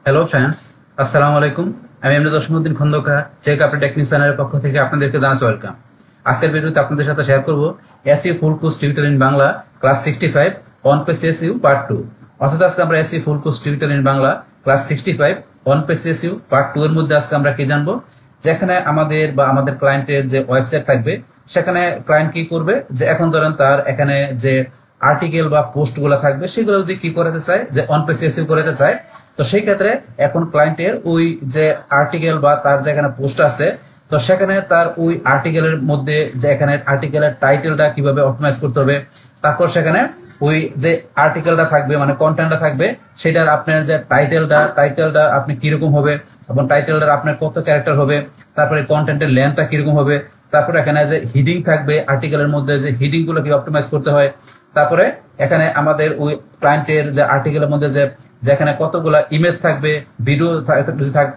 Hello friends, আসসালামু আলাইকুম। আমি এমনি Jasimuddin Khandakar, check update technique চ্যানেলের পক্ষ থেকে আপনাদেরকে জানাচ্ছি ওয়েলকাম। আজকের ভিডিওতে আপনাদের সাথে শেয়ার করব SU full course tutorial in Bangla class 65 on page SU part 2। অর্থাৎ আজকে আমরা SU full course tutorial in Bangla class 65 on page SU part 2 এর মধ্যে আজকে আমরা কি জানবো, যেখানে আমাদের ক্লায়েন্টের যে ওয়েবসাইট থাকবে, সেখানে ক্লায়েন্ট কি করবে, যে এখন ধরেন তার এখানে যে আর্টিকেল বা পোস্টগুলো থাকবে সেগুলো যদি কি করতে চায়, যে অন পেজ এসইউ করতে চায়, তো সেই ক্ষেত্রে এখন ক্লায়েন্টের ওই যে আর্টিকেল বা তার যেখানে পোস্ট আছে, তো সেখানে তার ওই আর্টিকেলের মধ্যে যে এখানে আর্টিকেলের টাইটেলটা কিভাবে অপটিমাইজ করতে হবে, তারপর সেখানে ওই যে আর্টিকেলটা থাকবে মানে কন্টেন্টটা থাকবে, সেটার আপনার যে টাইটেলটা আপনি কিরকম হবে এবং টাইটেলটার আপনার কত ক্যারেক্টার হবে, তারপরে কন্টেন্টের লেন্থটা কিরকম হবে, তারপরে এখানে যে হিডিং থাকবে আর্টিকেলের মধ্যে, যে হিডিং গুলো কি অপটিমাইজ করতে হয়, তারপরে এখানে আমাদের ওই ক্লায়েন্টের যে আর্টিকেলের মধ্যে যে যেখানে কতগুলা ইমেজ থাকবে, ভিডিও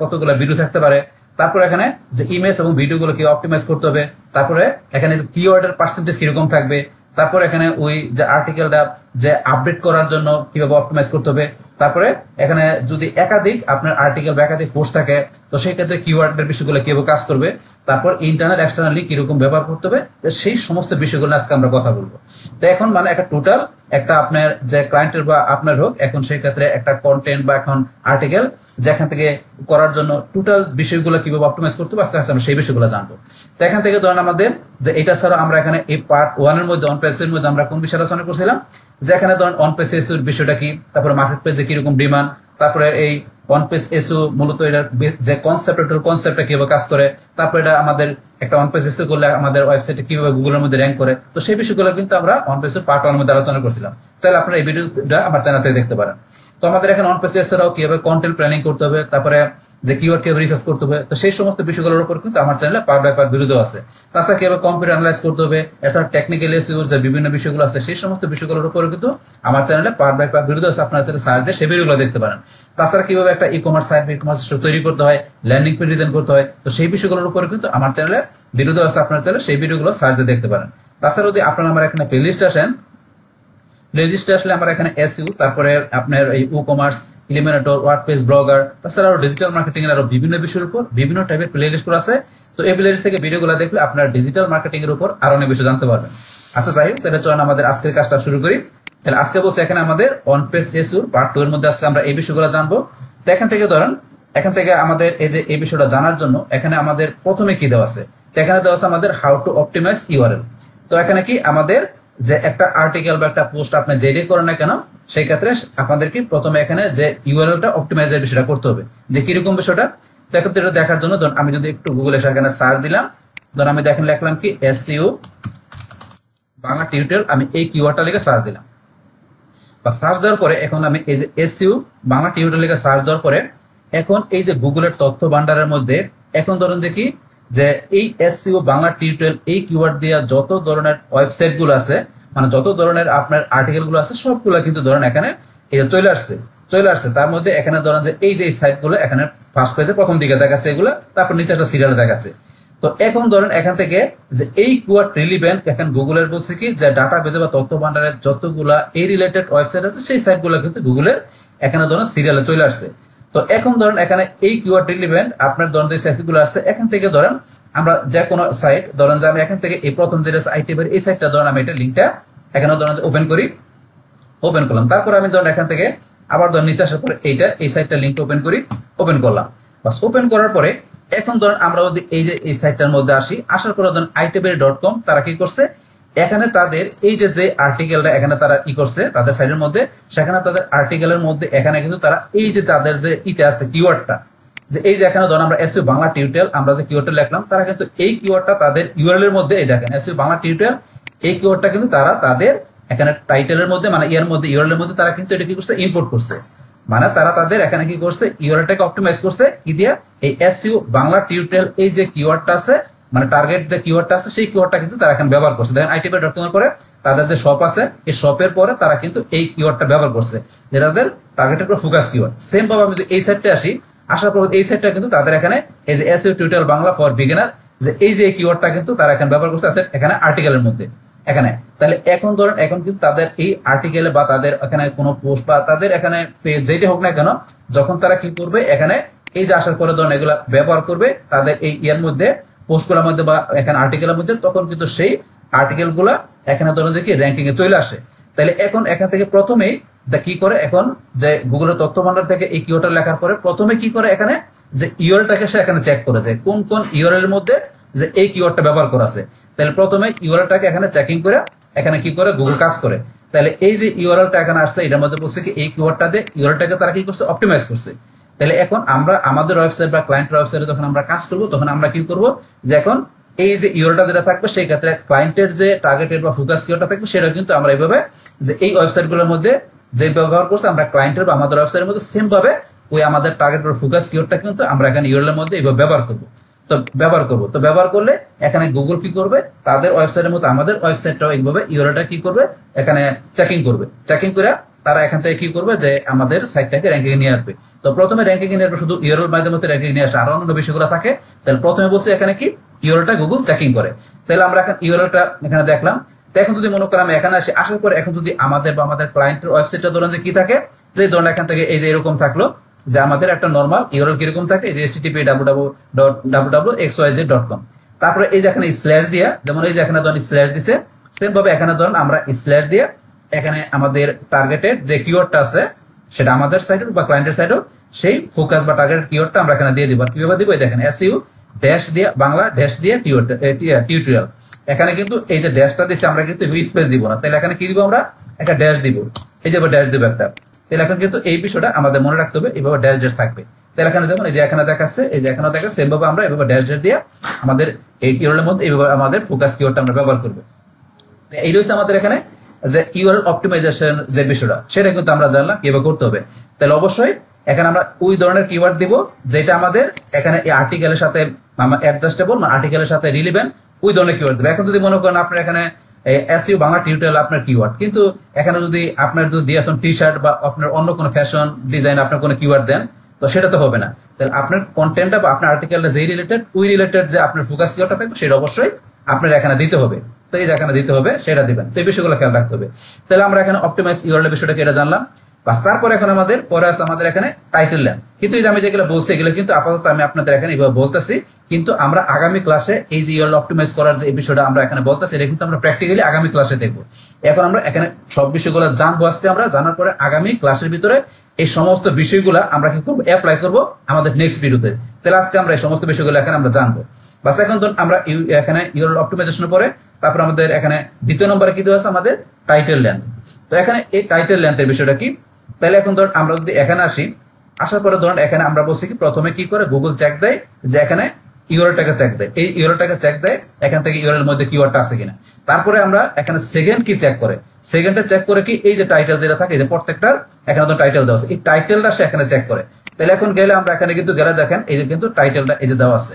কতগুলা ভিডিও থাকতে পারে, তারপর এখানে যে ইমেজ এবং ভিডিওগুলো কি অপটিমাইজ করতে হবে, তারপরে এখানে যে কিওয়ার্ডের পার্সেন্টেজ কিরকম থাকবে, তারপর এখানে ওই যে আর্টিকেলটা যে আপডেট করার জন্য কিভাবে অপটিমাইজ করতে হবে, তারপরে এখানে যদি একাধিক আপনার আর্টিকেল বা একাধিক পোস্ট থাকে, তো সেই ক্ষেত্রে কিওয়ার্ডের বিষয়গুলো কিভাবে কাজ করবে, তারপর ইন্টারনাল এক্সটার্নালি কিরকম ব্যবহার করতে হবে, সেই সমস্ত বিষয়গুলো আজকে আমরা কথা বলবো। তো এখন মানে একটা টোটাল একটা আপনার যে ক্লায়েন্টের বা আপনার হোক, এখন সেই ক্ষেত্রে একটা কন্টেন্ট বা এখন আর্টিকেল যেখান থেকে করার জন্য টোটাল বিষয়গুলো কিভাবে অপটিমাইজ করতে হবে, আজকে আমরা সেই বিষয়গুলো জানবো। তো এখান থেকে ধরেন আমাদের যে এটা ছাড়া আমরা এখানে এই পার্ট 1 এর মধ্যে অন পেজের মধ্যে আমরা কোন বিষয় আলোচনা করছিলাম, যে এখানে ধরেন অন পেজ এসইউর বিষয়টা কি, তারপরে মার্কেট পেজে কিরকম ডিমান্ড, তারপরে এই অন পেজ এসইউ মূলত এটার যে কনসেপ্টটা কিভাবে কাজ করে, তারপরে এটা আমাদের একটা অন পেজ এসইউ করলে আমাদের ওয়েবসাইটে কিভাবে গুগলের মধ্যে র্যাঙ্ক করে, তো সেই বিষয়গুলো কিন্তু আমরা অন পেজের পার্ট 1 এর মধ্যে আলোচনা করছিলাম। তাহলে আপনারা এই ভিডিওটা আমার চ্যানেলে দেখতে পারেন। তো আমাদের এখানে অন পেজ এছাড়াও কিভাবে কন্টেন্ট প্ল্যানিং করতে হবে, তারপরে যে কিওয়ার্ড কিভাবে রিসার্চ করতে হবে, তো সেই সমস্ত বিষয়গুলোর উপর কিন্তু আমার চ্যানেলে পার্ট বাই পার্ট ভিডিও আছে। তাছাড়া কিভাবে কম্পিউটার অ্যানালাইজ করতে হবে, এছাড়া টেকনিক্যাল এসইউর যে বিভিন্ন বিষয়গুলো আছে, সেই সমস্ত বিষয়গুলোর উপর কিন্তু আমার চ্যানেলে পার্ট বাই পার্ট ভিডিও আছে। আপনারা চ্যানেলে সার্চ দিয়ে সেই ভিডিওগুলো দেখতে পারেন। তাছাড়া কিভাবে একটা ই কমার্স সাইট বা ই কমার্স স্টোর তৈরি করতে হয়, ল্যান্ডিং পেজ ডিজাইন করতে হয়, তো সেই বিষয়গুলোর উপর কিন্তু আমার চ্যানেলে ভিডিও আছে। আপনার চ্যানেলে সেই ভিডিওগুলো সার্চ দিয়ে দেখতে পারেন। তাছাড়া যদি আপনারা আমার এখানে প্লেলিস্টে আসেন, প্লেলিস্টে আসলে আমার এখানে এসইউ, তারপরে আপনার এই ই কমার্স, ইলিমিনেটর, ওয়ার্ডপ্রেস, ব্লগার, তাছাড়া আরো ডিজিটাল মার্কেটিং এর আরো বিভিন্ন বিষয়ের উপর বিভিন্ন টাইপের প্লেলিস্ট করা আছে। তো এই প্লেলিস্ট থেকে ভিডিওগুলো দেখলে আপনার ডিজিটাল মার্কেটিং এর উপর আরো অনেক বিষয় জানতে পারবেন। আচ্ছা যাই হোক, তাহলে চলুন আমাদের আজকের কাজটা শুরু করি। তাহলে আজকে বলছি এখানে আমাদের অন পেজ এসইউ পার্ট 2 এর মধ্যে আজকে আমরা এই বিষয়গুলো জানবো। তো এখান থেকে ধরেন, এখান থেকে আমাদের এই যে এই বিষয়টা জানার জন্য এখানে আমাদের প্রথমে কি দেওয়া আছে, তো এখানে দেওয়া আছে আমাদের হাউ টু অপটিমাইজ ইউআরএল। তো এখানে কি আমাদের যে একটা আর্টিকেল বা একটা পোস্ট আপনি যেটাই করেন না কেন, সেই ক্ষেত্রে আপনাদেরকে প্রথমে এখানে যে ইউআরএলটা অপটিমাইজের বিষয়টা করতে হবে, যে কিরকম বিষয়টা। দেখো এটা দেখার জন্য ধরুন আমি যদি একটু গুগলে এখানে সার্চ দিলাম, ধরুন আমি দেখেন লিখলাম কি এসইউ বাংলা টিউটোরিয়াল, আমি এই কিওয়ার্ডটা লিখে সার্চ দিলাম বা সার্চ দেওয়ার পরে এখন আমি এই যে এসইউ বাংলা টিউটোরিয়াল লিখে সার্চ দেওয়ার পরে এখন এই যে গুগলের তথ্য ভান্ডারের মধ্যে এখন ধরুন যে কি, যে এই এসইও বাংলা টিউটোরিয়াল এই কিওয়ার্ড দিয়ে যত ধরনের ওয়েবসাইট গুলো আছে, মানে যত ধরনের আপনার আর্টিকেল গুলো আছে, সবগুলো কিন্তু ধরেন এখানে চলে আসছে। তার মধ্যে এখানে ধরেন যে এই যে সাইট গুলো এখানে ফার্স্ট পেজে প্রথম দিকে দেখাচ্ছে এগুলো, তারপর নিচে একটা সিরিয়ালে দেখাচ্ছে। তো এখন ধরেন এখান থেকে যে এই কিওয়ার্ড রিলিভেন্ট, এখন গুগলের বলছে কি যে ডাটা বেজে বা তথ্য ভান্ডারের যতগুলা এই রিলেটেড ওয়েবসাইট আছে, সেই সাইট গুলো কিন্তু গুগলের এখানে ধরেন সিরিয়ালে চলে আসছে। তো এখন ধরেন এখানে এই কিওয়ার্ড রিলেভেন্ট আপনার ধরেন যে সাইটগুলো আছে, এখান থেকে ধরেন আমরা যে কোনো সাইট ধরেন যে আমি এখান থেকে এই প্রথম যেটা আইটিবের এই সাইটটা ধরেন আমি এটা লিংকটা এখানে ধরেন ওপেন করলাম। তারপর আমি ধরেন এখান থেকে আবার ধরেন নিচে আসার পরে এই সাইটটা লিংক ওপেন করলাম। বাস ওপেন করার পরে এখন ধরেন আমরা যদি এই যে এই সাইটটার মধ্যে আসার পরে ধরেন itbery.com তারা কি করছে, এখানে তাদের এই যে আর্টিকেলটা এখানে তারা কি করছে তাদের সাইটের মধ্যে, সেখানে তাদের আর্টিকেলের মধ্যে এখানে কিন্তু তারা এই যে তাদের যে ইটা আছে কিওয়ার্ডটা, যে এই যে এখানে ধরেন আমরা এসইউ বাংলা টিউটোরিয়াল আমরা যে কিওয়ার্ডটা লিখলাম, তারা কিন্তু এই কিওয়ার্ডটা তাদের ইউআরএল এর মধ্যে এই দেখেন এসইউ বাংলা টিউটোরিয়াল, এই কিওয়ার্ডটা কিন্তু তারা তাদের এখানে টাইটেলের মধ্যে মানে এর মধ্যে ইউআরএল এর মধ্যে তারা কিন্তু এটা কি করছে, ইম্পোর্ট করছে। মানে তারা তাদের এখানে কি করছে, ইউআরএলটাকে অপটিমাইজ করছে কি দিয়া, এই এসইউ বাংলা টিউটোরিয়াল এই যে কিওয়ার্ডটা আছে, মানে টার্গেট যে কিওয়ার্ডটা আছে, সেই কিওয়ার্ডটা কিন্তু তারা এখানে ব্যবহার করছে। দেখেন itbery.com করে তাদের যে শপ আছে, এই শপের পরে তারা কিন্তু এই কিওয়ার্ডটা ব্যবহার করছে, যেটা তাদের টার্গেটের উপর ফোকাস কিওয়ার্ড। সেম ভাবে আমি যদি এই সাইটে আসি, আসার পর এই সাইটটা কিন্তু তাদের এখানে এই যে SU tutorial Bangla for beginner, যে এই যে কিওয়ার্ডটা কিন্তু তারা এখানে ব্যবহার করছে তাদের এখানে আর্টিকেলের মধ্যে। এখানে। তাহলে এখন ধরেন এখন কিন্তু তাদের এই আর্টিকেলে বা তাদের এখানে কোনো পোস্ট বা তাদের এখানে পেজ যেটা হোক না কেন, যখন তারা কি করবে এখানে এই যে আসার পরে ধরেন এগুলা ব্যবহার করবে তাদের এই ইয়ার মধ্যে পোস্টগুলোর মধ্যে বা এখানে আর্টিকেলের মধ্যে, তখন কিন্তু সেই আর্টিকেল গুলা এখানে ধরেন যে কি র্যাঙ্কিং এ চলে আসে। তাহলে এখন এখান থেকে প্রথমেই কি করে এখন যে গুগলের তথ্য ভান্ডার থেকে এই কিওয়ার্ডটা লেখার পরে প্রথমে কি করে এখানে যে ইউআরএলটাকে সে এখানে চেক করে যে কোন কোন ইউআরএল এর মধ্যে যে এই কিওয়ার্ডটা ব্যবহার করা আছে। তাহলে প্রথমে ইউআরএলটাকে এখানে চেকিং করে এখানে কি করে গুগল কাজ করে। তাহলে এই যে ইউআরএলটা এখানে আসছে এটার মধ্যে বলছে কি এই কিওয়ার্ডটা দিয়ে ইউআরএলটাকে তারা কি করছে অপটিমাইজ করছে। তাহলে এখন আমরা আমাদের ওয়েবসাইট বা ক্লায়েন্টের ওয়েবসাইটে যখন আমরা কাজ করব তখন আমরা কি করব যে এখন এই যে ইউআরএলটা যেটা থাকবে সেই ক্ষেত্রে ক্লায়েন্টের যে টার্গেটেড বা ফোকাস কিওয়ার্ডটা থাকবে সেটা কিন্তু আমরা এইভাবে যে এই ওয়েবসাইটগুলোর মধ্যে যে ব্যবহার করছে আমরা ক্লায়েন্টের বা আমাদের ওয়েবসাইটের মধ্যে সেম ভাবে ওই আমাদের টার্গেট বা ফোকাস কিওয়ার্ডটা কিন্তু আমরা এখানে ইউআরএল এর মধ্যে এইভাবে ব্যবহার করব। তো ব্যবহার করলে এখানে গুগল কি করবে তাদের ওয়েবসাইটের মতো আমাদের ওয়েবসাইটটাও এইভাবে ইউআরএলটা কি করবে এখানে চেকিং করে তারা এখান থেকে কি করবে যে আমাদের সাইটটাকে র্যাঙ্কিং এ নিয়ে আসবে। তো প্রথমে র্যাঙ্কিং এ নিয়ে আসবে শুধু ইউআরএল মাধ্যমে র্যাঙ্কিং নিয়ে আসে, আর অন্য বিষয়গুলো থাকে। তাহলে প্রথমে বলছে এখানে কি ইউআরএলটা গুগল চেকিং করে। তাহলে আমরা এখন ইউআরএলটা এখানে দেখলাম। তো এখন যদি মনে করেন আমি এখানে আসার পরে এখন যদি আমাদের বা আমাদের ক্লায়েন্টের ওয়েবসাইটটা ধরেন যে কি থাকে যে ধরেন এখান থেকে এই যে এরকম থাকলো যে আমাদের একটা নরমাল ইউআরএল কিরকম থাকে এই যে http://www.xyz.com, তারপরে এই যে এখানে স্ল্যাশ দিয়া যেমন এই যে এখানে ধরেন স্ল্যাশ দিছে সেম ভাবে এখানে ধরেন আমরা স্ল্যাশ দিয়ে এখানে আমাদের টার্গেটেড যে কিওয়ার্ডটা আছে সেটা আমাদের সাইটে বা ক্লায়েন্টের সাইটেও সেই ফোকাস বা টার্গেট কিওয়ার্ডটা আমরা এখানে দিয়ে দিব। কিভাবে দিব দেখেন এসইউ ড্যাশ দিয়ে বাংলা ড্যাশ দিয়ে টিউটোরিয়াল, এখানে কিন্তু এই যে ড্যাশটা দিছে আমরা কিন্তু স্পেস দিব না। তাহলে এখানে কি দিব আমরা একটা ড্যাশ দিব, এই যে ড্যাশ দিব একটা। তাহলে এখন কিন্তু এই বিষয়টা আমাদের মনে রাখতে হবে এইভাবে ড্যাশ ড্যাশ থাকবে। তাহলে এখানে যেমন এই যে এখানে দেখাচ্ছে এই যে এখানে দেখাচ্ছে সেম ভাবে আমরা এইভাবে ড্যাশ ড্যাশ দিয়ে আমাদের এই কিওয়ার্ডের মধ্যে এইভাবে আমাদের ফোকাস কিওয়ার্ডটা আমরা ব্যবহার করব। এই রয়েছে আমাদের এখানে যে ইউআরএল অপটিমাইজেশন যে বিষয়টা সেটা কিন্তু আমরা জানলাম কিভাবে করতে হবে। তাহলে অবশ্যই এখানে আমরা ওই ধরনের কিওয়ার্ড দিব যেটা আমাদের এখানে এই আর্টিকেলের সাথে অ্যাডজাস্টেবল মানে আর্টিকেলের সাথে রিলেভেন্ট ওই ধরনের কিওয়ার্ড দিব। এখন যদি মনে করেন আপনার এখানে এসইউ বাংলা টিউটোরিয়াল আপনার কিওয়ার্ড, কিন্তু এখানে যদি আপনার যদি এখন টি শার্ট বা আপনার অন্য কোনো ফ্যাশন ডিজাইন আপনার কোনো কিওয়ার্ড দেন তো সেটা তো হবে না। তাহলে আপনার কন্টেন্টটা বা আপনার আর্টিকেলটা যেই রিলেটেড ওই রিলেটেড যে আপনার ফোকাস কিওয়ার্ডটা থাকবে সেটা অবশ্যই আপনার এখানে দিতে হবে। তো এই যে এখানে দিতে হবে সেটা দিবেন। তো এই বিষয়গুলো খেয়াল রাখতে হবে। তাহলে আমরা এখানে অপটিমাইজ ইউআরএল বিষয়টাকে এটা জানলাম। বাস তারপর এখন আমাদের পরে আছে আমাদের এখানে টাইটেল লেন্থ। কিন্তু এই যে আমি যেগুলো বলছি এগুলো কিন্তু আপাতত আমি আপনাদের এখানে এইভাবে বলতেছি, কিন্তু আমরা আগামী ক্লাসে এই যে ইউআরএল অপটিমাইজ করার যে বিষয়টা আমরা এখানে বলতেছি এটা কিন্তু আমরা প্র্যাকটিক্যালি আগামী ক্লাসে দেখবো। এখন আমরা এখানে সব বিষয়গুলো জানবো আজকে আমরা, জানার পরে আগামী ক্লাসের ভিতরে এই সমস্ত বিষয়গুলো আমরা কি করবো অ্যাপ্লাই করবো আমাদের নেক্সট ভিডিওতে। তাহলে আজকে আমরা এই সমস্ত বিষয়গুলো এখানে আমরা জানবো। বাস এখন ধরুন আমরা এখানে ইউআরএল অপটিমাইজেশনের পরে তারপর আমাদের এখানে দ্বিতীয় নম্বরে কি দেওয়া আছে আমাদের টাইটেল লেন্থ। তো এখানে এই টাইটেল লেন্থের বিষয়টা কি, তাহলে এখন ধরুন আমরা যদি এখানে আসি আসার পরে ধরুন এখানে আমরা বলছি কি প্রথমে কি করে গুগল চেক দেয় যে এখানে ইউআরএলটাকে চেক দেয়, এই ইউআরএলটাকে চেক দেয় এখান থেকে ইউআরএল মধ্যে কিওয়ার্ডটা আছে কিনা। তারপরে আমরা এখানে সেকেন্ড কি চেক করে সেকেন্ডটা চেক করে কি এই যে টাইটেল যেটা থাকে এই যে প্রত্যেকটার এখানে তো টাইটেল দেওয়া আছে এই টাইটেলটা সে এখানে চেক করে। তাহলে এখন গেলে আমরা এখানে কিন্তু গেলে দেখেন এই যে কিন্তু টাইটেলটা এই যে দেওয়া আছে।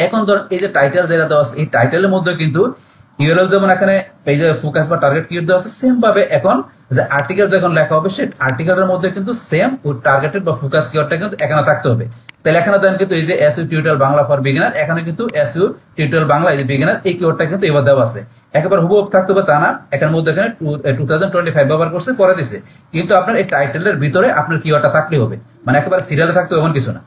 এখন ধরুন এই যে টাইটেল যেটা দেওয়া আছে এই টাইটেলের মধ্যে কিন্তু ইউআরএল যেমন এখানে এই যে ফোকাস বা টার্গেট কিওয়ার্ড দেওয়া আছে সেম ভাবে এখন যে আর্টিকেল যখন লেখা হবে সেই আর্টিকেলের মধ্যে কিন্তু সেম ওই টার্গেটেড বা ফোকাস কিওয়ার্ডটা কিন্তু এখানে থাকতে হবে। তাহলে এখানে দেখেন কিন্তু এই যে SU tutorial Bangla for beginner এখানে কিন্তু এসইউ টিউটোরিয়াল বাংলা এই যে বিগিনার এই কিওয়ার্ডটা কিন্তু এবার দেওয়া আছে। একেবারে হুবহু থাকতে হবে তা না, এখানের মধ্যে এখানে 2025 ব্যবহার করছে পরে দিছে, কিন্তু আপনার এই টাইটেলের ভিতরে আপনার কিওয়ার্ডটা থাকলে হবে, মানে একেবারে সিরিয়ালে থাকতে এমন কিছু না।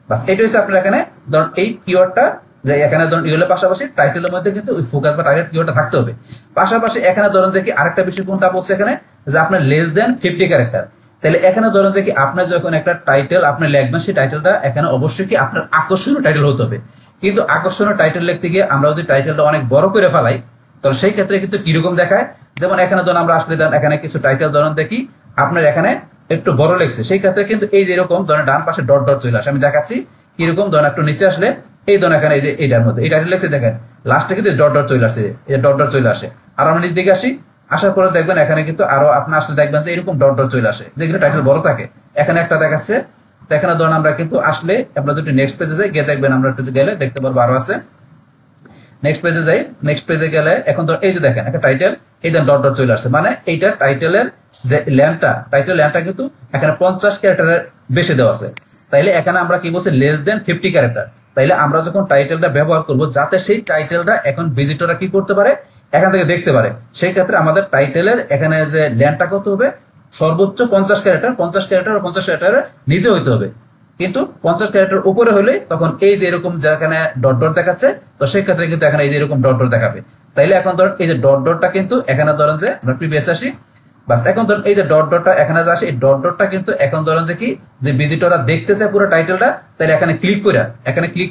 বাস এটা হচ্ছে আপনার এখানে ধরুন এই কিওয়ার্ডটা যে এখানে ধরুন ইউআরএল পাশাপাশি টাইটেলের মধ্যে কিন্তু ওই ফোকাস বা টার্গেট কিওয়ার্ডটা থাকতে হবে। পাশাপাশি এখানে ধরুন যে কি আরেকটা বিষয় কোনটা বলছে এখানে যে আপনার লেস দেন 50 ক্যারেক্টার। তাহলে এখানে ধরুন যে কি আপনার যখন একটা টাইটেল আপনি লিখবেন সেই টাইটেলটা এখানে অবশ্যই কি আপনার আকর্ষণীয় টাইটেল হতে হবে। কিন্তু আকর্ষণীয় টাইটেল লিখতে গিয়ে আমরা যদি টাইটেলটা অনেক বড় করে ফেলাই তাহলে সেই ক্ষেত্রে কিন্তু কিরকম দেখায়, যেমন এখানে ধরুন আমরা আসলে ধরুন এখানে কিছু টাইটেল ধরুন দেখি আপনার এখানে একটু বড় লেখছে, সেই ক্ষেত্রে কিন্তু এই যে এরকম ধরুন ডান পাশে ডট ডট চলে আসে। আমি দেখাচ্ছি কিরকম ধরুন একটু নিচে আসলে এই ধরুন এখানে এই যে এইটার মধ্যে এই টাইটেল লেখছে দেখেন লাস্টে কিন্তু ডট ডট চলে আসে, এই যে ডট ডট চলে আসে। আর আমরা নিচ দিকে আসি আসার পরে দেখবেন এখানে কিন্তু আরো আপনি আসলে দেখবেন যে এরকম ডট ডট চলে আসে যেগুলো টাইটেল বড় থাকে। এখানে একটা দেখাচ্ছে, এখানে ধরুন আমরা কিন্তু আসলে আমরা দুটো নেক্সট পেজে যাই গিয়ে দেখবেন আমরা একটু গেলে দেখতে পারবো আরো আছে। নেক্সট পেজে যাই, নেক্সট পেজে গেলে এখন ধর এই যে দেখেন একটা টাইটেল এই যে ডট ডট চলে আসছে, মানে এইটা টাইটেলের যে ল্যান্ডটা টাইটেল ল্যান্ডটা কিন্তু এখানে 50 ক্যারেক্টারের বেশি দেওয়া আছে। তাইলে এখানে আমরা কি বলছি লেস দেন 50 ক্যারেক্টার। তাইলে আমরা যখন টাইটেলটা ব্যবহার করব যাতে সেই টাইটেলটা এখন ভিজিটররা কি করতে পারে এখান থেকে দেখতে পারে। সেই ক্ষেত্রে আমাদের টাইটেলের এখানে যে লেন্থটা কত হবে, সর্বোচ্চ 50 ক্যারেক্টার, 50 ক্যারেক্টার বা 50 ক্যারেক্টারের নিচে হইতে হবে। কিন্তু 50 ক্যারেক্টার উপরে হলে তখন এই যে এরকম যেখানে ডট ডট দেখাচ্ছে, তো সেই ক্ষেত্রে কিন্তু এখানে এই যে এরকম ডট ডট দেখাবে। তাইলে এখন ধরেন এই যে ডট ডটটা কিন্তু এখানে ধরেন যে আমরা প্রিভিয়াস আসি, বাস এখন ধরেন এই যে ডট ডটটা এখানে যে আসে, এই ডট ডটটা কিন্তু এখন ধরেন যে কি, যে ভিজিটররা দেখতেছে পুরো টাইটেলটা, তাহলে এখানে ক্লিক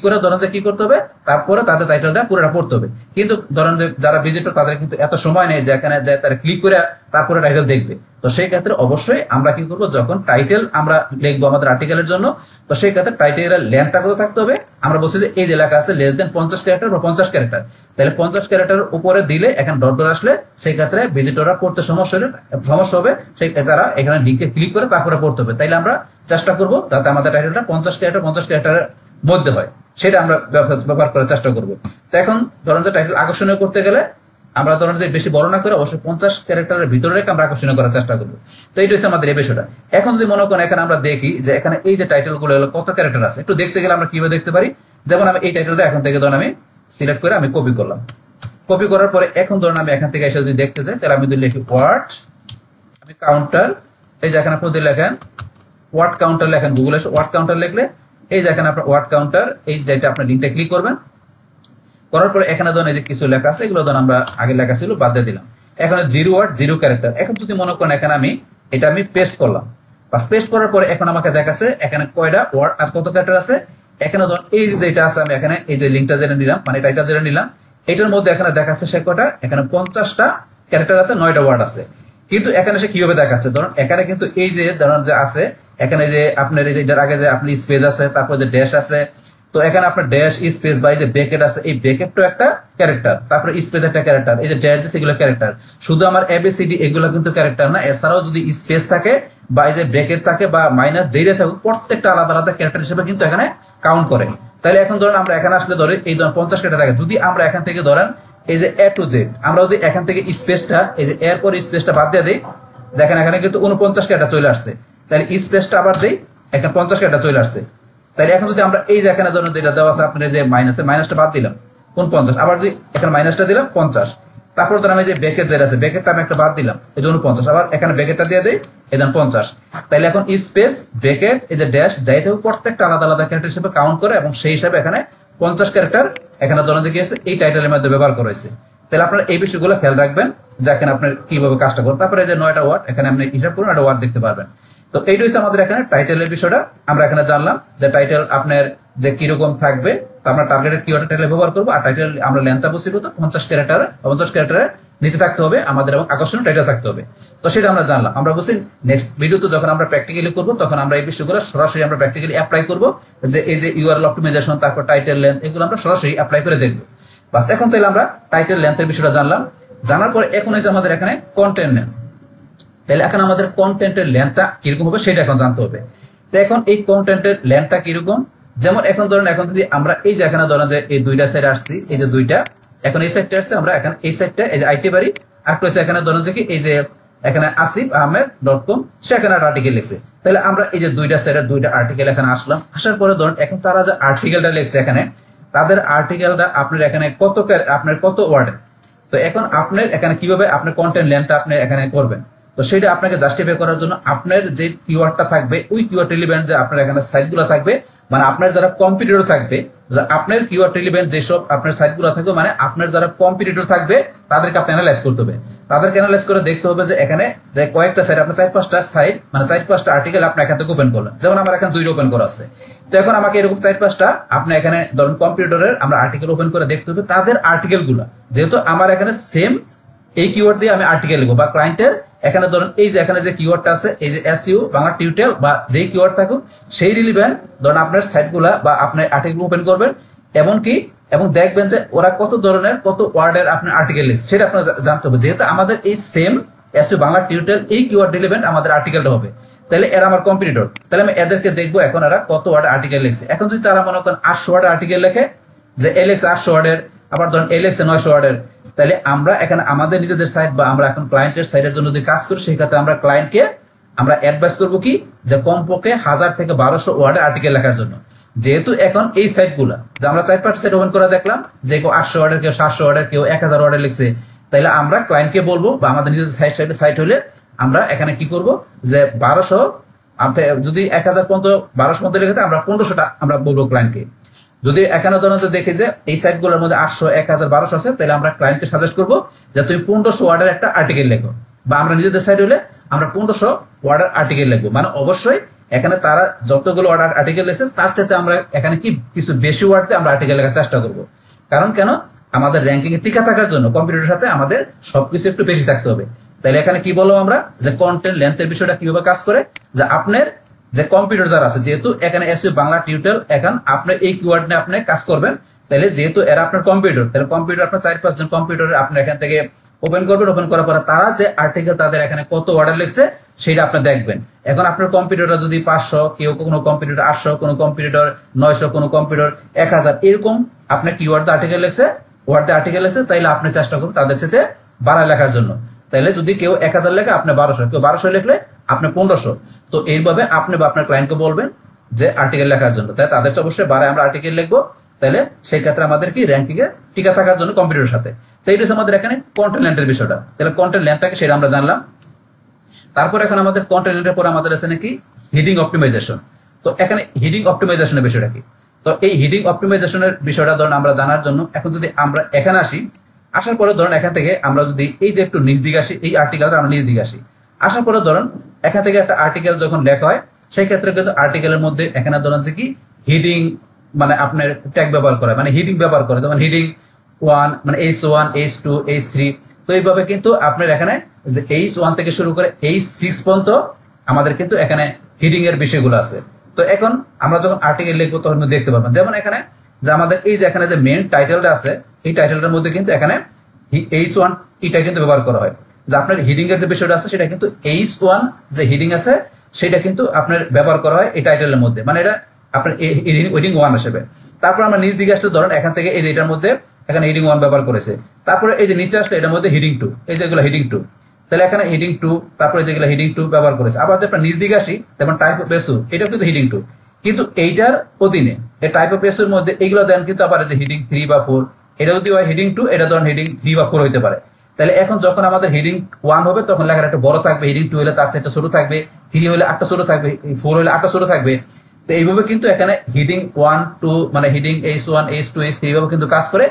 করে ধরেন যে কি করতে হবে, তারপরে তাদের টাইটেলটা পুরোটা পড়তে হবে। কিন্তু ধরেন যে যারা ভিজিটর তাদের কিন্তু এত সময় নেই যে এখানে যে তারা ক্লিক করে তারপরে টাইটেল দেখবে। তো সেই ক্ষেত্রে অবশ্যই আমরা কি করবো, যখন টাইটেল আমরা লিখবো আমাদের আর্টিকেলের জন্য, তো সেই ক্ষেত্রে টাইটেলের লেন্থটা কত থাকতে হবে, আমরা বলছি যে এই যে লেখা আছে লেস দেন 50 ক্যারেক্টার বা 50 ক্যারেক্টার, তাহলে 50 ক্যারেক্টারের উপরে দিলে এখানে ডট ডট আসলে সেই ক্ষেত্রে ভিজিটররা পড়তে সমস্যা হবে, সেই তারা এখানে লিঙ্কে ক্লিক করে তারপরে পড়তে হবে। তাইলে আমরা চেষ্টা করবো যাতে আমাদের টাইটেলটা 50 ক্যারেক্টারের মধ্যে হয়, সেটা আমরা ব্যবহার করার চেষ্টা করবো। তো এখন ধরেন যে টাইটেল আকর্ষণীয় করতে গেলে আমরা ধরেন যে বেশি বড় না করে অবশ্যই 50 ক্যারেক্টারের ভিতরে রেখে আমরা আকর্ষণীয় করার চেষ্টা করবো। তো এইটা হচ্ছে আমাদের এই বিষয়টা। এখন যদি মনে করেন এখানে আমরা দেখি যে এখানে এই যে টাইটেল গুলো কত ক্যারেক্টার আছে, একটু দেখতে গেলে আমরা কিভাবে দেখতে পারি, যেমন আমি এই টাইটেলটা এখন থেকে ধরেন আমি সিলেক্ট করে আমি কপি করলাম। কপি করার পরে এখন ধরেন আমি এখান থেকে এসে যদি দেখতে চাই, তাহলে আমি যদি লিখি ওয়ার্ড, আমি কাউন্টার, এই যে এখানে আপনি যদি লেখেন ওয়ার্ড কাউন্টার লেখেন, গুগলে এসে ওয়ার্ড কাউন্টার লিখলে এই যে এখানে আপনার ওয়ার্ড কাউন্টার, এই যেটা আপনার লিঙ্কটা ক্লিক করবেন, করার পরে এখানে ধরেন এই যে কিছু লেখা আছে, এগুলো ধরেন আমরা আগে লেখা ছিল বাদ দিয়ে দিলাম। এখানে 0 ওয়ার্ড 0 ক্যারেক্টার। এখন যদি মনে করেন এখানে আমি এটা আমি পেস্ট করলাম, বাস পেস্ট করার পরে এখন আমাকে দেখাচ্ছে এখানে কয়টা ওয়ার্ড আর কত ক্যারেক্টার আছে। এখানে ধরুন এই যে যেটা আছে, আমি এখানে এই যে লিঙ্কটা যেটা নিলাম, মানে টাইটেল যেটা নিলাম, এটার মধ্যে এখানে দেখাচ্ছে সে কয়টা, এখানে 50টা ক্যারেক্টার আছে, 9টা ওয়ার্ড আছে। কিন্তু এখানে সে কিভাবে দেখাচ্ছে, ধরুন এখানে কিন্তু এই যে ধরুন যে আছে এখানে যে আপনার এই যে এটার আগে যে আপনি স্পেস আছে, তারপর যে ড্যাশ আছে, তো এখানে আপনার ড্যাশ স্পেস বা এই যে ব্র্যাকেট আছে, এই ব্র্যাকেটটা একটা ক্যারেক্টার, তারপরে স্পেস একটা ক্যারেক্টার, এই যে ড্যাশ দিছে এগুলো ক্যারেক্টার। শুধু আমার এবিসিডি এগুলো কিন্তু ক্যারেক্টার না, এছাড়াও যদি স্পেস থাকে বা এই যে ব্র্যাকেট থাকে বা মাইনাস যেটা থাকুক, প্রত্যেকটা আলাদা আলাদা ক্যারেক্টার হিসেবে কিন্তু এখানে কাউন্ট করে। তাহলে এখন ধরেন আমরা এখানে আসলে ধরে এই ধরেন 50 ক্যারেক্টার থাকে, যদি আমরা এখান থেকে ধরেন এই যে এ টু জেড আমরা যদি এখান থেকে স্পেসটা এই যে এর পর স্পেসটা বাদ দিয়ে দিই, দেখেন এখানে কিন্তু 49 ক্যারেক্টার চলে আসছে। তাহলে স্পেসটা আবার দেই, এখানে 50 ক্যারেক্টার চলে আসছে। তাহলে এখন যদি আমরা এই যে এখানে ধরুন যেটা দেওয়া আছে আপনার যে মাইনাসটা বাদ দিলাম 49, আবার যদি এখানে মাইনাসটা দিলাম 50, তারপর ধর আমি যে ব্র্যাকেট যেটা আছে ব্র্যাকেটটা আমি একটা বাদ দিলাম, এই জন্য 50, আবার এখানে ব্র্যাকেটটা দিয়ে দেই, এই জন্য 50। তাহলে এখন স্পেস ব্র্যাকেট এই যে ড্যাশ যাইতে হোক প্রত্যেকটা আলাদা আলাদা ক্যারেক্টার হিসেবে কাউন্ট করে, এবং সেই হিসাবে এখানে 50 ক্যারেক্টার এখানে ধরুন যে কি আছে এই টাইটেলের মধ্যে ব্যবহার করা হয়েছে। তাহলে আপনারা এই বিষয়গুলো খেয়াল রাখবেন যে এখানে আপনার কিভাবে কাজটা করেন। তারপরে এই যে 9টা ওয়ার্ড এখানে আপনি হিসাব করুন, একটা ওয়ার্ড দেখতে পারবেন। তো এইটা হচ্ছে আমাদের এখানে টাইটেলের বিষয়টা। আমরা এখানে জানলাম যে টাইটেল আপনার যে কিরকম থাকবে, তো আমরা টার্গেটেড কিওয়ার্ড টাইটেল ব্যবহার করবো, আর টাইটেল আমরা লেন্থটা বসি কত 50 ক্যারেক্টারের নিচে থাকতে হবে আমাদের, এবং আকর্ষণীয় টাইটেল থাকতে হবে। তো সেটা আমরা জানলাম। আমরা বলছি নেক্সট ভিডিওতে যখন আমরা প্র্যাকটিক্যালি করবো তখন আমরা এই বিষয়গুলো সরাসরি আমরা প্র্যাকটিক্যালি অ্যাপ্লাই করবো, যে এই যে ইউআরএল অপটিমাইজেশন, তারপর টাইটেল লেন্থ, এগুলো আমরা সরাসরি অ্যাপ্লাই করে দেখবো। বাস এখন তাহলে আমরা টাইটেল লেন্থের বিষয়টা জানলাম। জানার পরে এখন হচ্ছে আমাদের এখানে কন্টেন্ট লেন্থ। তাহলে এখন আমাদের কন্টেন্টের লেন্থটা কিরকম হবে সেটা এখন জানতে হবে। তো এখন এই কন্টেন্টের লেন্থটা কিরকম, যেমন এখন ধরেন এখন যদি আমরা এই যে এখানে ধরেন যে এই দুইটা সাইড আসছি, এই যে দুইটা এখন এই সাইডটা আসছে, আমরা এখন এই সাইডটা এই যে আইটি বাড়ি আর প্লাস এখানে ধরেন যে কি এই যে এখানে asifahmed.com সেখানে একটা আর্টিকেল লিখছে। তাহলে আমরা এই যে দুইটা সাইডের দুইটা আর্টিকেল এখানে আসলাম, আসার পরে ধরেন এখন তারা যে আর্টিকেলটা লিখছে এখানে তাদের আর্টিকেলটা আপনার এখানে কত ওয়ার্ডের। তো এখন আপনার এখানে কিভাবে আপনার কন্টেন্ট লেন্থটা আপনি এখানে করবেন, তো সেটা আপনাকে জাস্টিফাই করার জন্য আপনার যে কিওয়ার্ডটা থাকবে ওই কিওয়ার্ড রিলেভেন্ট যে আপনার এখানে সাইটগুলো থাকবে, মানে আপনার যারা কম্পিটিটর থাকবে, আপনার কিওয়ার্ড রিলেভেন্ট যেসব আপনার সাইটগুলো থাকবে, মানে আপনার যারা কম্পিটিটর থাকবে তাদেরকে আপনি অ্যানালাইজ করতে হবে। তাদেরকে অ্যানালাইজ করে দেখতে হবে যে এখানে যে কয়েকটা সাইট আপনার 4-5টা সাইট, মানে 4-5টা আর্টিকেল আপনি এখান থেকে ওপেন করলেন, যেমন আমার এখানে 2টা ওপেন করা আছে। তো এখন আমাকে এরকম 4-5টা আপনি এখানে ধরুন কম্পিটিটরের আমরা আর্টিকেল ওপেন করে দেখতে হবে তাদের আর্টিকেলগুলো, যেহেতু আমার এখানে সেম এই কিওয়ার্ড দিয়ে আমি আর্টিকেল লিখবো, বা ক্লায়েন্টের এখানে ধরুন এই যে এখানে যে কিওয়ার্ডটা আছে এই যে এসইও বাংলা টিউটোরিয়াল বা যেই কিওয়ার্ড থাকুক সেই রিলেভেন্ট ধরুন আপনার সাইটগুলা বা আপনার আর্টিকেল ওপেন করবেন, এবং দেখবেন যে ওরা কত ধরনের কত ওয়ার্ডের আপনার আর্টিকেল লিখছে সেটা আপনার জানতে হবে। যেহেতু আমাদের এই সেম এসইও বাংলা টিউটোরিয়াল এই কিওয়ার্ড রিলেভেন্ট আমাদের আর্টিকেলটা হবে, তাহলে এরা আমার কম্পিটিটর, তাহলে আমি এদেরকে দেখবো এখন এরা কত ওয়ার্ড আর্টিকেল লিখছে। এখন যদি তারা মনে করেন 800 ওয়ার্ডের আর্টিকেল লেখে, যে এলএক্স 800 ওয়ার্ডের, আবার ধরেন এলএক্স 900 ওয়ার্ডের, তাহলে আমরা এখানে আমাদের নিজেদের সাইট বা আমরা এখন ক্লায়েন্টের সাইটের জন্য যদি কাজ করি সেই ক্ষেত্রে আমরা ক্লায়েন্টকে আমরা অ্যাডভাইস করবো কি যে কমপক্ষে 1000 থেকে 1200 ওয়ার্ডের আর্টিকেল লেখার জন্য। যেহেতু এখন এই সাইটগুলা যে আমরা 4-5 সাইট ওপেন করে দেখলাম যে কেউ 800 ওয়ার্ডের, কেউ 700 ওয়ার্ডের, কেউ 1000 ওয়ার্ডের লিখছে, তাহলে আমরা ক্লায়েন্টকে বলবো বা আমাদের নিজেদের সাইট হলে আমরা এখানে কি করব যে 1200 যদি 1000 পর্যন্ত 1200 পর্যন্ত লিখে আমরা 1500টা আমরা বলবো ক্লায়েন্টকে। যদি এখানে ধরুন যে দেখি যে এই সাইটগুলোর মধ্যে 800 1000 1200 আছে, তাহলে আমরা ক্লায়েন্টকে সাজেস্ট করবো যে তুমি 1500 ওয়ার্ডের একটা আর্টিকেল লেখো, বা আমরা নিজেদের সাইট হলে আমরা 1500 ওয়ার্ডের আর্টিকেল লিখবো। মানে অবশ্যই এখানে তারা যতগুলো ওয়ার্ড আর্টিকেল লিখেছেন তার সাথে আমরা এখানে কি কিছু বেশি ওয়ার্ডে আমরা আর্টিকেল লেখার চেষ্টা করব। কারণ কেন, আমাদের র্যাঙ্কিং এ টিকা থাকার জন্য কম্পিউটারের সাথে আমাদের সবকিছু একটু বেশি থাকতে হবে। তাহলে এখানে কি বলবো আমরা যে কন্টেন্ট লেন্থের বিষয়টা কিভাবে কাজ করে, যে আপনার যে কম্পিউটার যারা আছে, যেহেতু এখানে এসইও বাংলা টিউটোরিয়াল এখন আপনি এই কিওয়ার্ড নিয়ে আপনি কাজ করবেন, তাহলে যেহেতু এরা আপনার কম্পিউটার, তাহলে কম্পিউটার আপনার 4-5 জন কম্পিউটারে আপনি এখান থেকে ওপেন করবেন। ওপেন করার পরে তারা যে আর্টিকেল তাদের এখানে কত অর্ডার লিখছে সেটা আপনি দেখবেন। এখন আপনার কম্পিউটারটা যদি 500, কেউ কোনো কম্পিউটার 800, কোনো কম্পিউটার 900, কোনো কম্পিউটার 1000, এরকম আপনার কিওয়ার্ড আর্টিকেল লিখছে, ওয়ার্ড আর্টিকেল লিখছে, তাইলে আপনি চেষ্টা করুন তাদের সাথে বাড়া লেখার জন্য। তাইলে যদি কেউ 1000 লেখে আপনি 1200, কেউ 1200 লিখলে আপনি 1500। তো এইভাবে আপনি বা আপনার ক্লায়েন্টকে বলবেন যে আর্টিকেল লেখার জন্য, তাই তাদের অবশ্যই বাড়ায় আমরা আর্টিকেল লিখবো। তাহলে সেই ক্ষেত্রে আমাদের কি র্যাঙ্কিং এ টিকা থাকার জন্য কম্পিউটারের সাথে। তো এইটা আমাদের এখানে কন্টেন্ট লেন্থের বিষয়টা। তাহলে কন্টেন্ট লেন্থটাকে সেটা আমরা জানলাম। তারপর এখন আমাদের কন্টেন্ট লেন্থের পর আমাদের আছে নাকি হিডিং অপটিমাইজেশন। তো এখানে হিডিং অপটিমাইজেশনের বিষয়টা কি, তো এই হিডিং অপটিমাইজেশনের বিষয়টা ধরুন আমরা জানার জন্য এখন যদি আমরা এখানে আসি, আসার পরে ধরুন এখান থেকে আমরা যদি এই যে একটু নিচ দিকে আসি, এই আর্টিকেলটা আমরা নিচ দিকে আসি, আসার পরে ধরুন এখান থেকে একটা আর্টিকেল যখন লেখা হয় সেই ক্ষেত্রে কিন্তু আর্টিকেলের মধ্যে এখানে ধরুন যে কি হিডিং মানে আপনার ট্যাগ ব্যবহার করে, মানে হিডিং ব্যবহার করে, যেমন হিডিং 1 মানে H1 H2 H3। তো এইভাবে কিন্তু আপনার এখানে যে H1 থেকে শুরু করে H6 পর্যন্ত আমাদের কিন্তু এখানে হিডিং এর বিষয়গুলো আছে। তো এখন আমরা যখন আর্টিকেল লিখবো তখন দেখতে পারবেন, যেমন এখানে যে আমাদের এই যে এখানে যে মেইন টাইটেলটা আছে, এই টাইটেলটার মধ্যে কিন্তু এখানে H1 এটা কিন্তু ব্যবহার করা হয়। যে আপনার হিডিং এর যে বিষয়টা আছে সেটা কিন্তু H1 যে হিডিং আছে সেটা কিন্তু আপনার ব্যবহার করা হয় এই টাইটেলের মধ্যে, মানে এটা আপনার হিডিং 1 হিসেবে। তারপর আমরা নিচ দিকে আসলে ধরেন এখান থেকে এই যে এটার মধ্যে এখানে হিডিং 1 ব্যবহার করেছে। তারপরে এই যে নিচে আসলে এটার মধ্যে হিডিং 2, এই যেগুলো হিডিং 2, তাহলে এখানে হিডিং 2, তারপরে যেগুলো হিডিং 2 ব্যবহার করেছে। আবার যদি আমরা নিচ দিকে আসি, যেমন টাইপ অফ এসইও, এটাও কিন্তু হিডিং 2, কিন্তু এইটার অধীনে এই টাইপ অফ এসইওর মধ্যে এইগুলো দেন কিন্তু আবার যে হিডিং 3 বা 4, এটা যদি হয় হিডিং 2, এটা ধরেন হিডিং 3 বা 4 হইতে পারে। তাহলে এখন যখন আমাদের হিডিং 1 হবে তখন লেখাটা একটু বড় থাকবে, হিডিং 2 হলে তার চেয়ে ছোট থাকবে, 3 হলে 8টা ছোট থাকবে, 4 হলে 8টা ছোট থাকবে। তো এইভাবে কিন্তু এখানে হিডিং 1 2 মানে হিডিং H1 H2 H3 এইভাবে কিন্তু কাজ করে।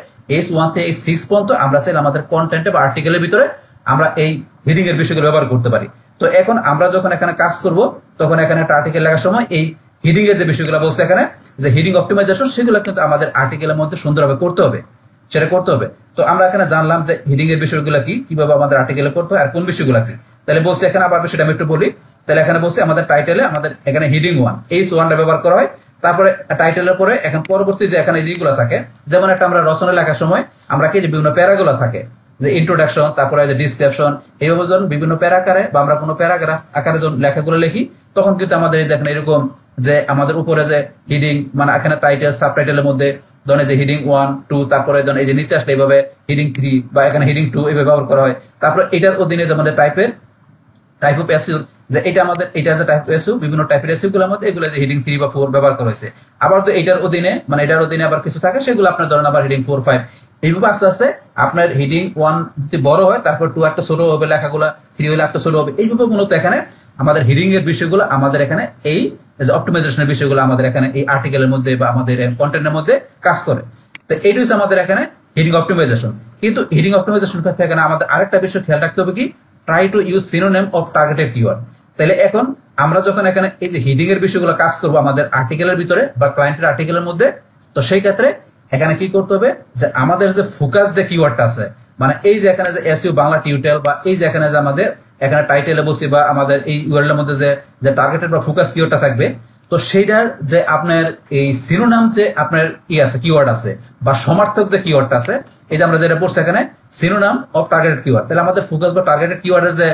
H1 থেকে H6 পর্যন্ত আমরা চাইলে আমাদের কন্টেন্টে বা আর্টিকেলের ভিতরে আমরা এই হিডিং এর বিষয়গুলো ব্যবহার করতে পারি। তো এখন আমরা যখন এখানে কাজ করব তখন এখানে একটা আর্টিকেল লেখার সময় এই হিডিং এর যে বিষয়গুলো বলছে এখানে যে হিডিং অপটিমাইজেশন, সেগুলো কিন্তু আমাদের আর্টিকেলের মধ্যে সুন্দরভাবে করতে হবে, সেটা করতে হবে। তো আমরা এখানে জানলাম যে হিডিং এর বিষয়গুলো কি, কিভাবে আমাদের আর্টিকেলে করতে হয় আর কোন বিষয়গুলো কি। তাহলে বলছে এখানে আবার বিষয়টা আমি একটু বলি। তাহলে এখানে বলছে আমাদের টাইটেলে আমাদের এখানে হিডিং 1 H1টা ব্যবহার করা হয়। তারপরে টাইটেলের পরে এখন পরবর্তী যে এখানে যেগুলো থাকে, যেমন একটা আমরা রচনা লেখার সময় আমরা কি যে বিভিন্ন প্যারাগুলো থাকে, যে ইন্ট্রোডাকশন, তারপরে যে ডিসক্রিপশন, এইভাবে যখন বিভিন্ন প্যারা আকারে বা আমরা কোনো প্যারাগ্রাফ আকারে যখন লেখাগুলো লিখি তখন কিন্তু আমাদের এই দেখেন এরকম যে আমাদের উপরে যে হিডিং মানে এখানে টাইটেল সাবটাইটেলের মধ্যে ধরেন যে হিডিং 1 2, তারপরে ধরেন এই যে নিচে আসলে এইভাবে হিডিং 3 বা এখানে হিডিং 2 এইভাবে ব্যবহার করা হয়। তারপর এটার অধীনে যে আমাদের টাইপ অফ এসইও, যে এটা আমাদের এটার যে টাইপ এসইও, বিভিন্ন টাইপের এসইও গুলোর মধ্যে এগুলো যে হিডিং 3 বা 4 ব্যবহার করা হয়েছে। আবার তো এটার অধীনে মানে এটার অধীনে আবার কিছু থাকে, সেগুলো আপনার ধরেন আবার হিডিং 4 5, এইভাবে আস্তে আস্তে আপনার হিডিং 1 যদি বড় হয় তারপর 2 একটা ছোট হবে, লেখাগুলো 3 হলে একটা ছোট হবে। এইভাবে মূলত এখানে আমাদের হিডিং এর বিষয়গুলো আমাদের এখানে এই যে অপটিমাইজেশনের বিষয়গুলো আমাদের এখানে এই আর্টিকেলের মধ্যে বা আমাদের কন্টেন্টের মধ্যে কাজ করে। তো এইটা হচ্ছে আমাদের এখানে হিডিং অপটিমাইজেশন। কিন্তু হিডিং অপটিমাইজেশন ক্ষেত্রে এখানে আমাদের আরেকটা বিষয় খেয়াল রাখতে হবে কি, try to use synonym of targeted keyword. তাহলে এখন আমরা যখন এখানে এই যে হিডিং এর বিষয়গুলো কাজ করবো আমাদের আর্টিকেলের ভিতরে বা ক্লায়েন্টের আর্টিকেলের মধ্যে, তো সেই ক্ষেত্রে এখানে কি করতে হবে যে আমাদের যে ফোকাস যে কিওয়ার্ডটা আছে, মানে এই যে এখানে যে এসইও বাংলা টিউটোরিয়াল বা এই যে এখানে যে আমাদের এখানে টাইটেলে বসি বা আমাদের এই ইউআরএল এর মধ্যে যে টার্গেটেড বা ফোকাস কিওয়ার্ডটা থাকবে, তো সেইটার যে আপনার এই সিনোনাম যে আপনার আছে কিওয়ার্ড আছে বা সমার্থক যে কিওয়ার্ডটা আছে, এই যে আমরা যেটা পড়ছি এখানে সিনোনাম অফ টার্গেটেড কিওয়ার্ড, তাহলে আমাদের ফোকাস বা টার্গেটেড কিওয়ার্ডের যে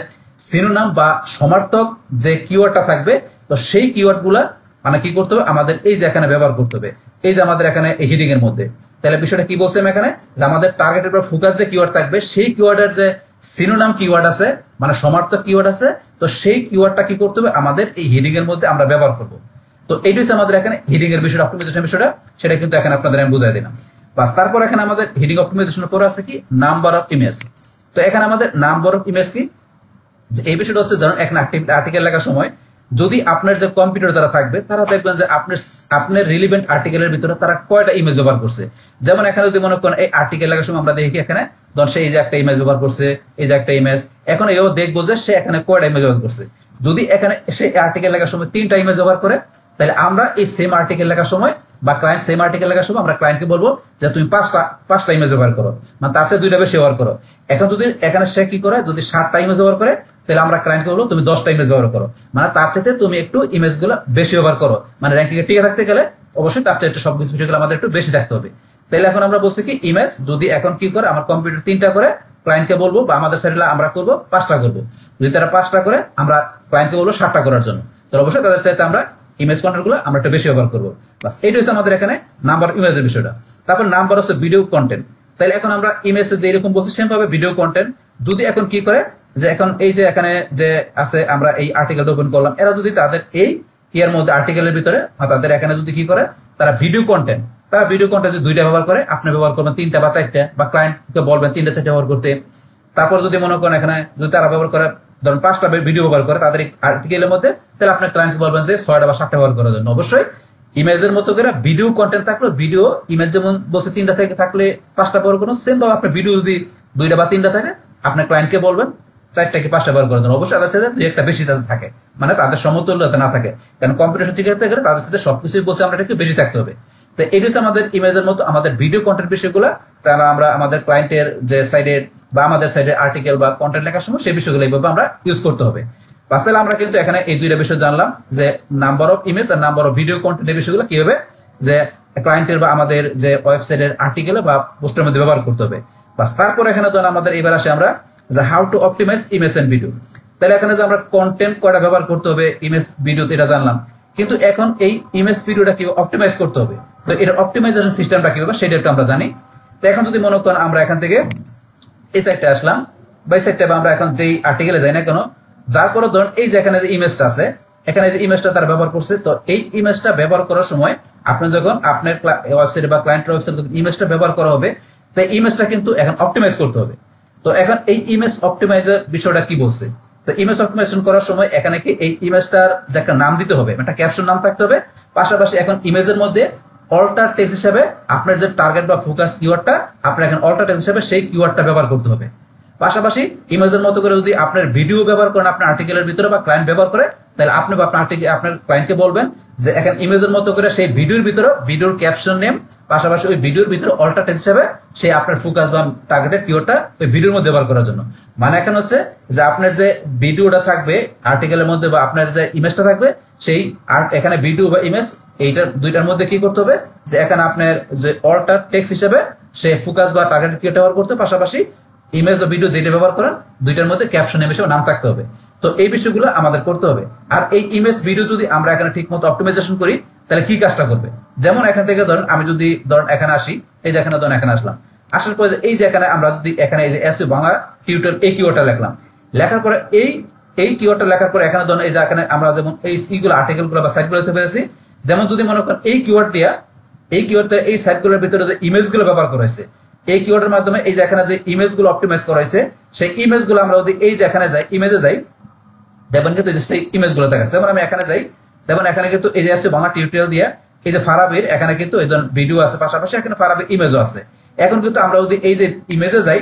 সিনোনাম বা সমার্থক যে কিওয়ার্ডটা থাকবে, তো সেই কিওয়ার্ড গুলা মানে কি করতে হবে আমাদের এই যে এখানে ব্যবহার করতে হবে, এই যে আমাদের এখানে এই হিডিং এর মধ্যে। তাহলে বিষয়টা কি বলছি আমি এখানে, যে আমাদের টার্গেটেড বা ফোকাস যে কিওয়ার্ড থাকবে সেই কিওয়ার্ডের যে সিনোনাম কিওয়ার্ড আছে মানে সমার্থক কিওয়ার্ড আছে, তো সেই কিওয়ার্ডটা কি করতে হবে আমাদের এই হিডিং এর মধ্যে আমরা ব্যবহার করব। তো এইটা হচ্ছে আমাদের এখানে হিডিং এর বিষয়টা, অপটিমাইজেশন বিষয়টা, সেটা কিন্তু এখানে আপনাদের আমি বুঝাই দিলাম। বাস তারপর এখানে আমাদের হিডিং অপটিমাইজেশনের পরে আছে কি নাম্বার অফ ইমেজ। তো এখানে আমাদের নাম্বার অফ ইমেজ কি, যে এই বিষয়টা হচ্ছে ধরুন একটা আর্টিকেল লেখার সময় যদি আপনার যে কম্পিউটার যারা থাকবে তারা দেখবেন যে আপনার রিলিভেন্ট আর্টিকেলের ভিতরে তারা কয়টা ইমেজ ব্যবহার করছে। যেমন এখানে যদি মনে করেন এই আর্টিকেল লেখার সময় আমরা দেখি এখানে ধরুন সে এই যে একটা ইমেজ ব্যবহার করছে, এই যে একটা ইমেজ, এখন এও দেখবো যে সে এখানে কয়টা ইমেজ ব্যবহার করছে। যদি এখানে সে আর্টিকেল লেখার সময় 3টা ইমেজ ব্যবহার করে, তাহলে আমরা এই সেম আর্টিকেল লেখার সময় বা ক্লায়েন্ট সেম আর্টিকেল লেখার সময় আমরা ক্লায়েন্টকে বলবো যে তুমি পাঁচটা ইমেজ ব্যবহার করো, মানে তার চেয়ে 2টা বেশি ব্যবহার করো। এখন যদি এখানে সে কি করে, যদি 7টা ইমেজ ব্যবহার করে, তাহলে আমরা ক্লায়েন্টকে বলবো তুমি 10টা ইমেজ ব্যবহার করো, মানে তার চাইতে তুমি একটু ইমেজগুলো বেশি ব্যবহার করো। মানে র্যাঙ্কিং এ টিকে থাকতে গেলে অবশ্যই তার চাইতে সবকিছু বিষয়গুলো আমাদের একটু বেশি থাকতে হবে। তাহলে এখন আমরা বলছি কি ইমেজ যদি এখন কি করে আমার কম্পিউটার 3টা করে, ক্লায়েন্টকে বলবো বা আমাদের সাইডে আমরা করবো 5টা করবো। যদি তারা 5টা করে আমরা ক্লায়েন্টকে বলবো 7টা করার জন্য, তাহলে অবশ্যই তাদের চাইতে আমরা ইমেজ কন্টেন্ট গুলো আমরা একটু বেশি ব্যবহার করবো। বাস এইটা হচ্ছে আমাদের এখানে নাম্বার ইমেজের বিষয়টা। তারপর নাম্বার হচ্ছে ভিডিও কন্টেন্ট। তাহলে এখন আমরা ইমেজে যে এরকম বলছি সেম ভাবে ভিডিও কন্টেন্ট যদি এখন কি করে, যে এখন এই যে এখানে যে আছে আমরা এই আর্টিকেলটা ওপেন করলাম, এরা যদি তাদের এই ইয়ার মধ্যে আর্টিকেলের ভিতরে তাদের এখানে যদি কি করে, তারা ভিডিও কন্টেন্ট যদি 2টা ব্যবহার করে, আপনি ব্যবহার করবেন 3টা বা 4টা, বা ক্লায়েন্টকে বলবেন 3টা 4টা ব্যবহার করতে। তারপর যদি মনে করেন এখানে যদি তারা ব্যবহার করে ধরুন 5টা ভিডিও ব্যবহার করে তাদের আর্টিকেলের মধ্যে, তাহলে আপনার ক্লায়েন্টকে বলবেন যে 6টা বা 7টা ব্যবহার করার জন্য। অবশ্যই ইমেজের মতো করে ভিডিও কন্টেন্ট থাকলে ভিডিও ইমেজ যেমন বলছে 3টা থেকে থাকলে 5টা ব্যবহার করুন, সেম ভাবে আপনার ভিডিও যদি 2টা বা 3টা থাকে আপনার ক্লায়েন্টকে বলবেন 4টা কি 5টা ব্যবহার করার জন্য। অবশ্যই তাদের সাথে 2-1টা বেশি তাদের থাকে, মানে তাদের সমতুল্য যাতে না থাকে, কারণ কম্পিউটার ঠিক থাকতে গেলে তাদের সাথে সবকিছুই বলছে আমরা একটু বেশি থাকতে হবে। তো এই হচ্ছে আমাদের ইমেজের মতো আমাদের ভিডিও কন্টেন্ট বিষয়গুলো, তারা আমরা আমাদের ক্লায়েন্টের যে সাইডের বা আমাদের সাইডের আর্টিকেল বা কন্টেন্ট লেখার সময় সেই বিষয়গুলো এইভাবে আমরা ইউজ করতে হবে। তাহলে আমরা কিন্তু এখানে এই 2টা বিষয় জানলাম, যে নাম্বার অফ ইমেজ আর নাম্বার অফ ভিডিও কন্টেন্টের বিষয়গুলো কিভাবে যে ক্লায়েন্টের বা আমাদের যে ওয়েবসাইটের আর্টিকেলে বা পোস্টের মধ্যে ব্যবহার করতে হবে। তারপর এখানে ধরুন আমাদের এবার আসে আমরা যে how to optimize image and video. তাহলে এখানে যে আমরা কন্টেন্ট কয়টা ব্যবহার করতে হবে ইমেজ ভিডিওতে এটা জানলাম, কিন্তু এখন এই ইমেজ ভিডিওটা কিভাবে অপটিমাইজ করতে হবে, তো এর অপটিমাইজেশন সিস্টেমটা কিভাবে সেটা একটু আমরা জানি। তো এখন যদি মনে করেন আমরা এখান থেকে এই সাইডটা আসলাম বা এই সাইডটা আমরা এখন যেই আর্টিকেলে যাই না কেন, যার পরে ধরুন এই যে এখানে যে ইমেজটা আছে, এখানে যে ইমেজটা তারা ব্যবহার করছে, তো এই ইমেজটা ব্যবহার করার সময় আপনি যখন আপনার ওয়েবসাইটে বা ক্লায়েন্টের ওয়েবসাইটে ইমেজটা ব্যবহার করা হবে, তাই ইমেজটা কিন্তু এখন অপটিমাইজ করতে হবে। তো এখন এই ইমেজ অপটিমাইজার বিষয়টা কি বলছে, তো ইমেজ অপটিমাইজেশন করার সময় এখানে কি এই ইমেজটার যে একটা নাম দিতে হবে, একটা ক্যাপশন নাম থাকতে হবে, পাশাপাশি এখন ইমেজের মধ্যে অল্টার টেক্সট হিসেবে আপনার যে টার্গেট বা ফোকাস কিওয়ার্ডটা আপনার এখন অল্টার টেক্সট হিসেবে সেই কিওয়ার্ডটা ব্যবহার করতে হবে। পাশাপাশি ইমেজের মতো করে যদি আপনার ভিডিও ব্যবহার করেন আপনার আর্টিকেলের ভিতরে বা ক্লায়েন্ট ব্যবহার করে, তাহলে আপনি বা আপনার ক্লায়েন্টকে বলবেন যে এখন ইমেজের মতো করে সেই ভিডিওর ভিতরে ভিডিওর ক্যাপশন নেম, পাশাপাশি ওই ভিডিওর ভিতরে অল্টার টেক্সট হিসেবে সেই আপনার ফোকাস বা টার্গেটেড কিওয়ার্ডটা ওই ভিডিওর মধ্যে ব্যবহার করার জন্য। মানে এখন হচ্ছে যে আপনার যে ভিডিওটা থাকবে আর্টিকেলের মধ্যে বা আপনার যে ইমেজটা থাকবে সেই এখানে ভিডিও বা ইমেজ এইটার 2টার মধ্যে কি করতে হবে, যে এখানে আপনার যে অল্টার টেক্সট হিসেবে সেই ফোকাস বা টার্গেটেড কিওয়ার্ড ব্যবহার করতে, পাশাপাশি ইমেজ বা ভিডিও যেটা ব্যবহার করেন 2টার মধ্যে ক্যাপশন নেম হিসেবে নাম থাকতে হবে। তো এই বিষয়গুলো আমাদের করতে হবে। আর এই ইমেজ ভিডিও যদি আমরা এখানে ঠিক মতো অপটিমাইজেশন করি তাহলে কি কাজটা করবে, যেমন এখান থেকে ধরেন আমি যদি ধরেন এখানে আসি, এই যে এখানে ধরেন এখানে আসলাম, আসার পরে এই যে এখানে আমরা যদি এখানে এই যে এসইও বাংলা টিউটোরিয়াল এই কিওয়ার্ডটা লিখলাম, লেখার পরে এই কিওয়ার্ডটা লেখার পরে এখানে ধরেন এই যে এখানে আমরা যেমন এইগুলো আর্টিকেলগুলো বা সাইটগুলোতে পেয়েছি, যেমন যদি মনে করেন এই কিওয়ার্ড দিয়ে এই সাইটগুলোর ভিতরে যে ইমেজগুলো ব্যবহার করা হয়েছে, এই কিওয়ার্ডের মাধ্যমে এই যে এখানে যে ইমেজগুলো অপটিমাইজ করা হয়েছে, সেই ইমেজগুলো আমরা যদি এই যে এখানে যাই ইমেজে যাই, দেখবেন কিন্তু সেই ইমেজগুলো দেখাচ্ছে। যেমন আমি এখানে যাই, দেখুন এখানে কিন্তু এই যে আছে বাংলা টিউটোরিয়াল দিয়ে এই যে ফারাবির এখানে কিন্তু এই ধরনের ভিডিও আছে, পাশাপাশি এখানে ফারাবির ইমেজও আছে। এখন কিন্তু আমরা যদি এই যে ইমেজে যাই,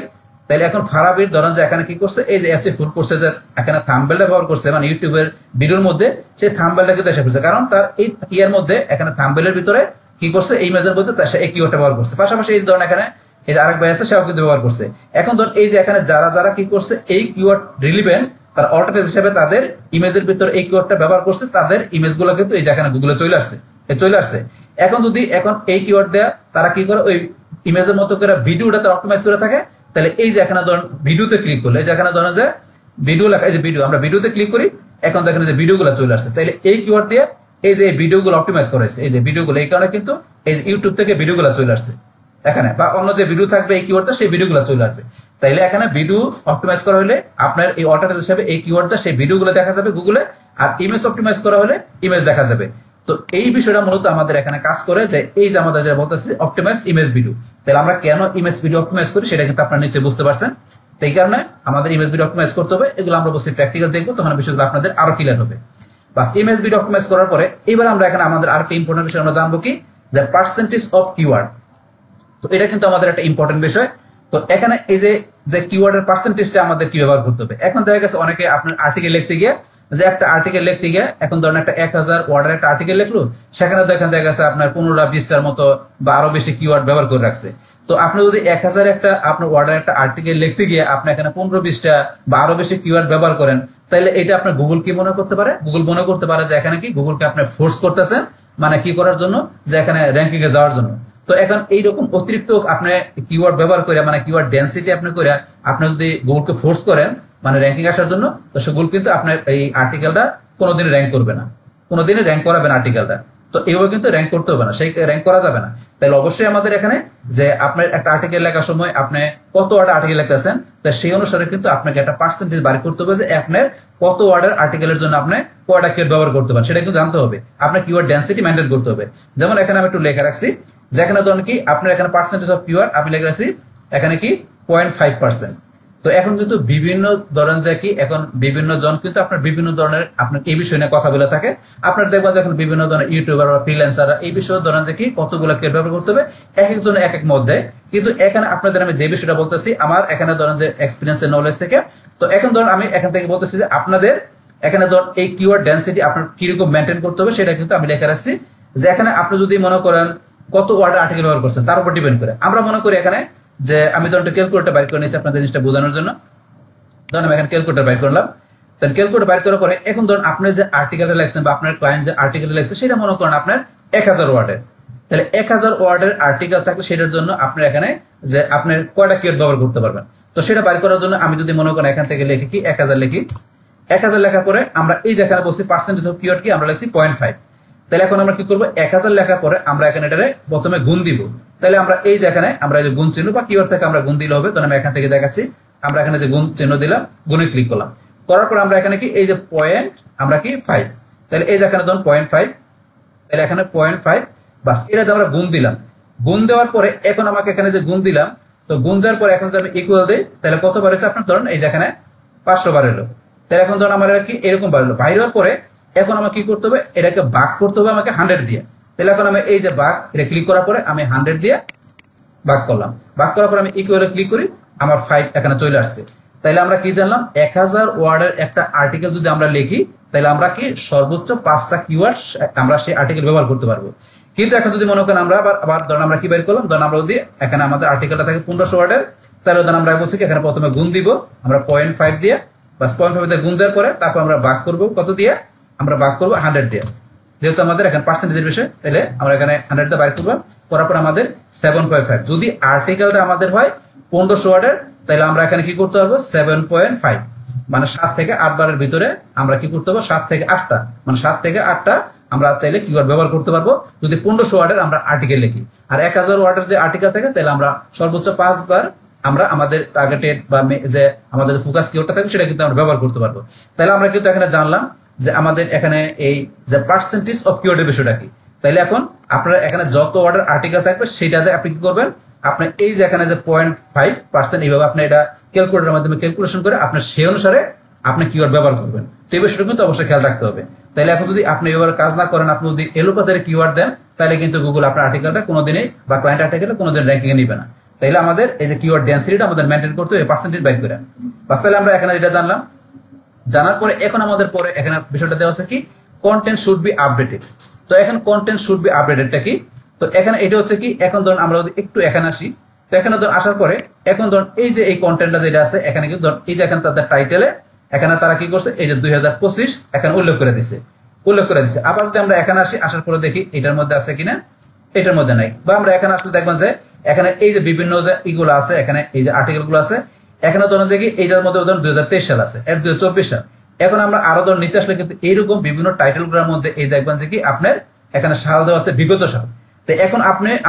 তাহলে এখন ফারাবির ধরেন যে এখানে কি করছে, এই যে এসে ফুল করছে যে এখানে থাম্বনেলটা ব্যবহার করছে, মানে ইউটিউবের ভিডিওর মধ্যে সেই থাম্বনেলটা কিন্তু এসে পড়ছে, কারণ তার এই ইয়ার মধ্যে এখানে থাম্বনেলের ভিতরে কি করছে এই ইমেজের মধ্যে সে এই কিওয়ার্ডটা ব্যবহার করছে। পাশাপাশি এই ধরেন এখানে এই যে আরেক ভাই আছে সেও কিন্তু ব্যবহার করছে। এখন ধরুন এই যে এখানে যারা কি করছে এই কিওয়ার্ড রিলিভেন্ট তার অল্টারনেটিভ হিসেবে তাদের ইমেজের ভিতরে এই কিওয়ার্ডটা ব্যবহার করছে, তাদের ইমেজগুলো কিন্তু এই যে এখানে গুগলে চলে আসছে। এখন যদি এই কিওয়ার্ড দেয়া তারা কি করে ওই ইমেজের মতো করে ভিডিওটা তারা অপটিমাইজ করে থাকে, তাহলে এই যে এখানে ধরুন ভিডিওতে ক্লিক করলে এই যে এখানে ধরেন যে ভিডিও লেখা, এই যে ভিডিও আমরা ভিডিওতে ক্লিক করি, এখন দেখেন যে ভিডিওগুলো চলে আসছে। তাহলে এই কিওয়ার্ড দিয়ে এই যে ভিডিওগুলো অপটিমাইজ করেছে, এই যে ভিডিওগুলো এই কারণে কিন্তু এই যে ইউটিউব থেকে ভিডিওগুলো চলে আসছে এখানে, বা অন্য যে ভিডিও থাকবে এই কিওয়ার্ডটা সেই ভিডিওগুলো চলে আসবে। তাইলে এখানে ভিডিও অপটিমাইজ করা হলে আপনার এই অল্টারনেটিভ হিসেবে এই কিওয়ার্ডটা সেই ভিডিওগুলো দেখা যাবে গুগলে, আর ইমেজ অপটিমাইজ করা হলে ইমেজ দেখা যাবে। তো এই বিষয়টা মূলত আমাদের এখানে কাজ করে যে এই যে আমাদের যেটা বলতেছে অপটিমাইজ ইমেজ ভিডিও। তাহলে আমরা কেন ইমেজ ভিডিও অপটিমাইজ করি সেটা কিন্তু আপনারা নিচে বুঝতে পারছেন। তো এই কারণে আমাদের ইমেজ ভিডিও অপটিমাইজ করতে হবে। এগুলো আমরা অবশ্যই প্র্যাকটিক্যাল দেখবো, তখন বিষয়গুলো আপনাদের আরো ক্লিয়ার হবে। বাস ইমেজ ভিডিও অপটিমাইজ করার পরে এবার আমরা এখানে আমাদের আরেকটা ইম্পর্টেন্ট বিষয় আমরা জানবো কি, যে পার্সেন্টেজ অফ কিওয়ার্ড। তো এটা কিন্তু আমাদের একটা ইম্পর্টেন্ট বিষয়। তো এখানে এই যে কিওয়ার্ডের পার্সেন্টেজটা আমাদের কি ব্যবহার করতে হবে। এখন দেখা গেছে অনেকে আপনার আর্টিকেল লিখতে গিয়ে, যে একটা আর্টিকেল লিখতে গিয়ে এখন ধরেন একটা 1000 ওয়ার্ডের একটা আর্টিকেল লিখলো, সেখানে দেখেন দেখা গেছে আপনার 15-20টার মতো বা আরো বেশি কিওয়ার্ড ব্যবহার করে রাখছে। তো আপনি যদি 1000 একটা আপনার ওয়ার্ডের একটা আর্টিকেল লিখতে গিয়ে আপনি এখানে 15-20টা বা আরো বেশি কিওয়ার্ড ব্যবহার করেন, তাহলে এটা আপনার গুগল কি মনে করতে পারে, গুগল মনে করতে পারে যে এখানে কি গুগলকে আপনি ফোর্স করতেছেন, মানে কি করার জন্য, যে এখানে র্যাঙ্কিং এ যাওয়ার জন্য। তো এখন এইরকম অতিরিক্ত আপনি কিওয়ার্ড ব্যবহার করে, মানে কিওয়ার্ড ডেন্সিটি আপনি করে আপনি যদি গুগলকে ফোর্স করেন মানে র্যাঙ্কিং আসার জন্য, তো সে গুগল কিন্তু আপনার এই আর্টিকেলটা কোনোদিন র্যাঙ্ক করবে না, কোনোদিনই র্যাঙ্ক করাবে না আর্টিকেলটা। তো এইভাবে কিন্তু র্যাঙ্ক করতে হবে না, সেই র্যাঙ্ক করা যাবে না। তাহলে অবশ্যই আমাদের এখানে যে আপনার একটা আর্টিকেল লেখার সময় আপনি কত ওয়ার্ড আর্টিকেল লিখতেছেন, তো সেই অনুসারে কিন্তু আপনাকে একটা পার্সেন্টেজ বাড়ি করতে হবে, যে আপনার কত ওয়ার্ডের আর্টিকেলের জন্য আপনি কয়টা কিওয়ার্ড ব্যবহার করতে পারেন, সেটা কিন্তু জানতে হবে। আপনার কিওয়ার্ড ডেন্সিটি মেইনটেইন করতে হবে। যেমন এখানে আমি একটু লেখা রাখছি, যেখানে ধরেন কি আপনার এখানে পার্সেন্টেজ অফ কিওয়ার্ড আমি লিখে রাখছি এখানে কি 0.5%। তো এখন কিন্তু বিভিন্ন ধরেন যে কি এখন বিভিন্ন জন কিন্তু আপনার বিভিন্ন ধরনের আপনার এই বিষয় নিয়ে কথা বলে থাকে। আপনার দেখবেন যে এখন বিভিন্ন ধরনের ইউটিউবার বা ফ্রিল্যান্সার এই বিষয়ে ধরেন যে কি কতগুলো কিওয়ার্ড ব্যবহার করতে হবে, এক একজনের এক এক মত দেয়। কিন্তু এখানে আপনাদের আমি যে বিষয়টা বলতেছি আমার এখানে ধরেন যে এক্সপিরিয়েন্স এর নলেজ থেকে, তো এখন ধরেন আমি এখান থেকে বলতেছি যে আপনাদের এখানে ধরেন এই কিওয়ার্ড ডেন্সিটি আপনার কিরকম মেনটেন করতে হবে সেটা কিন্তু আমি লেখা রাখছি। যে এখানে আপনি যদি মনে করেন কত ওয়ার্ড আর্টিকেল ব্যবহার করছেন তার উপর ডিপেন্ড করে আমরা মনে করি এখানে যে আমি ধরেন ক্যালকুলেটর বাইর করে নিচ্ছি আপনাদের জিনিসটা বোঝানোর জন্য। ধরেন আমি এখানে ক্যালকুলেটর বাইর করলাম, তাহলে ক্যালকুলেটর বাইর করার পরে এখন ধরুন আপনি যে আর্টিকেলটা লিখছেন বা আপনার ক্লায়েন্ট যে আর্টিকেলটা লিখছে সেটা মনে করেন আপনার 1000 ওয়ার্ডের। তাহলে 1000 ওয়ার্ডের আর্টিকেল থাকলে সেটার জন্য আপনার এখানে যে আপনার কয়টা কিওয়ার্ড ব্যবহার করতে পারবেন। তো সেটা বাইর করার জন্য আমি যদি মনে করেন এখান থেকে লিখি কি 1000 লিখি, 1000 লেখার পরে আমরা এই যেখানে বলছি পার্সেন্টেজ অফ কিওয়ার্ড কি আমরা লিখছি 0.5। তাহলে এখন আমরা কি করবো, 1000 লেখার পরে আমরা এখানে এটারে প্রথমে গুণ দিব। তাহলে আমরা এই যেখানে আমরা যে গুণ চিহ্ন বা কিওয়ার্ড থেকে আমরা গুণ দিলে হবে। তখন আমি এখান থেকে দেখাচ্ছি, আমরা এখানে যে গুণ চিহ্ন দিলাম, গুণে ক্লিক করলাম, করার পর আমরা এখানে কি এই যে পয়েন্ট আমরা কি 5, তাহলে এই যেখানে ধরুন 0.5, তাহলে এখানে 0.5 বাস এটা আমরা গুণ দিলাম। গুণ দেওয়ার পরে এখন আমাকে এখানে যে গুণ দিলাম, তো গুণ দেওয়ার পরে এখন যদি আমি ইকুয়াল দেই তাহলে কত বার হয়েছে আপনার ধরুন এই যেখানে 500 বার এলো। তাহলে এখন ধরুন আমার কি এরকম বার হলো, বাইর হওয়ার পরে এখন আমাকে কি করতে হবে, এটাকে ভাগ করতে হবে আমাকে 100 দিয়ে। তাহলে এখন আমি এই যে ভাগ এটা ক্লিক করার পরে আমি 100 দিয়ে ভাগ করলাম, ভাগ করার পরে আমি ইকুয়ালে ক্লিক করি, আমার 5 এখানে চলে আসছে। তাহলে আমরা কি জানলাম, 1000 ওয়ার্ডের একটা আর্টিকেল যদি আমরা লিখি তাহলে আমরা কি সর্বোচ্চ 5টা কিওয়ার্ড আমরা সেই আর্টিকেল ব্যবহার করতে পারবো। কিন্তু এখন যদি মনে করেন আমরা আবার ধরুন আমরা কি বের করলাম, ধরুন আমরা যদি এখানে আমাদের আর্টিকেলটা থাকে 1500 ওয়ার্ডের, তাহলে ধরুন আমরা বলছি কি এখানে প্রথমে গুণ দিব আমরা 0.5 দিয়ে, বাস 0.5 দিয়ে গুণ দেওয়ার পরে তারপর আমরা ভাগ করব কত দিয়ে, আমরা ভাগ করব 100 দিয়ে। যেহেতু আমাদের এখানে পার্সেন্টেজের বিষয়, তাহলে আমরা এখানে 100 দিয়ে বাইর করব, করার পর আমাদের 7.5। যদি আর্টিকেলটা আমাদের হয় 1500 ওয়ার্ডের, তাহলে আমরা এখানে কি করতে পারবো 7.5, মানে 7 থেকে 8 বারের ভিতরে আমরা কি করতে পারবো 7 থেকে 8টা, মানে 7 থেকে 8টা আমরা চাইলে কিওয়ার্ড ব্যবহার করতে পারবো যদি 1500 ওয়ার্ডের আমরা আর্টিকেল লিখি। আর 1000 ওয়ার্ডের যে আর্টিকেল থাকে তাহলে আমরা সর্বোচ্চ 5 বার আমরা আমাদের টার্গেটেড বা যে আমাদের ফোকাস কিওয়ার্ডটা থাকে সেটা কিন্তু আমরা ব্যবহার করতে পারবো। তাহলে আমরা কিন্তু এখানে জানলাম যে আমাদের এখানে এই যে পার্সেন্টেজ অফ কিওয়ার্ডের বিষয়টা কি। তাহলে এখন আপনার এখানে যত ওয়ার্ডের আর্টিকেল থাকবে সেটাতে আপনি কি করবেন, আপনি এই যে এখানে যে 0.5% এইভাবে আপনি এটা ক্যালকুলেটরের মাধ্যমে ক্যালকুলেশন করে আপনার সেই অনুসারে আপনি কিওয়ার্ড ব্যবহার করবেন। তো এই বিষয়টা কিন্তু অবশ্যই খেয়াল রাখতে হবে। তাহলে এখন যদি আপনি এবার কাজ না করেন, আপনি যদি এলোপাতারি কিওয়ার্ড দেন, তাহলে কিন্তু গুগল আপনার আর্টিকেলটা কোনোদিনই বা ক্লায়েন্ট আর্টিকেলটা কোনোদিন র্যাঙ্কিং এ নিবে না। তাহলে আমাদের এই যে কিওয়ার্ড ডেন্সিটিটা আমাদের মেইনটেইন করতে হবে পার্সেন্টেজ বাইর করে। বাস তাহলে আমরা এখানে যেটা জানলাম, জানার পরে এখন আমাদের পরে এখানে বিষয়টা দেওয়া আছে কি কন্টেন্ট শুড বি আপডেটেড। তো এখন কন্টেন্ট শুড বি আপডেটেডটা কি, তো এখানে এটা হচ্ছে কি এখন ধরুন আমরা যদি একটু এখানে আসি, তো এখানে ধরুন আসার পরে এখন ধরুন এই যে এই কন্টেন্টটা যেটা আছে এখানে কিন্তু ধরুন এই যে এখানে তাদের টাইটেলে এখানে তারা কি করছে এই যে 2025 এখানে উল্লেখ করে দিছে। আবার যদি আমরা এখানে আসি, আসার পরে দেখি এটার মধ্যে আছে কিনা, এটার মধ্যে নাই। বা আমরা এখানে আসলে দেখবেন যে এখানে এই যে বিভিন্ন যে ইগুলো আছে, এখানে এই যে আর্টিকেল গুলো আছে, এখানে ধরুন দেখি এইটার মধ্যে ধরুন 2023 সাল আছে, 2024 সাল। এখন আমরা আরো ধরুন নিচে আসলে কিন্তু এইরকম বিভিন্ন টাইটেল গুলোর মধ্যে এই দেখবেন যে কি আপনার এখানে সাল দেওয়া আছে বিগত সাল। তো এখন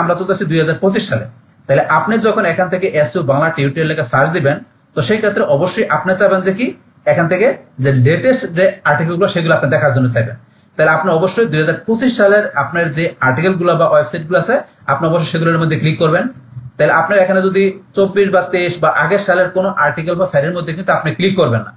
আমরা চলতেছি 2025 সালে। তাহলে আপনি যখন এখান থেকে এসইও বাংলা টিউটোরিয়াল লেখা সার্চ দিবেন, তো সেই ক্ষেত্রে অবশ্যই আপনি চাইবেন যে কি এখান থেকে যে লেটেস্ট যে আর্টিকেলগুলো সেগুলো আপনি দেখার জন্য চাইবেন। তাহলে আপনি অবশ্যই 2025 সালের আপনার যে আর্টিকেলগুলো বা ওয়েবসাইটগুলো আছে আপনি অবশ্যই সেগুলোর মধ্যে ক্লিক করবেন। তাহলে আপনার এখানে যদি 24 বা 23 বা আগের সালের কোনো আর্টিকেল বা সাইটের মধ্যে কিন্তু আপনি ক্লিক করবেন না।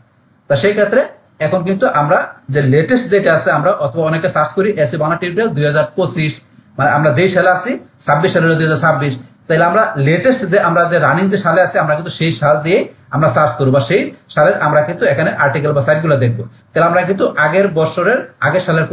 তা সেই ক্ষেত্রে এখন কিন্তু আমরা যে লেটেস্ট যেটা আছে আমরা অথবা অনেকে সার্চ করি এসি বাংলা টিউটোরিয়াল 2025, মানে আমরা যেই সালে আছি 26 সালের 2026, তাহলে আমরা লেটেস্ট যে আমরা যে রানিং যে সালে আছে আমরা কিন্তু সেই সাল দিয়ে আমরা সার্চ করবো বা সেই সালের আমরা কিন্তু এখানে আর্টিকেল বা সাইটগুলো দেখবো। তাহলে আমরা কিন্তু আগের বছরের আগের সালের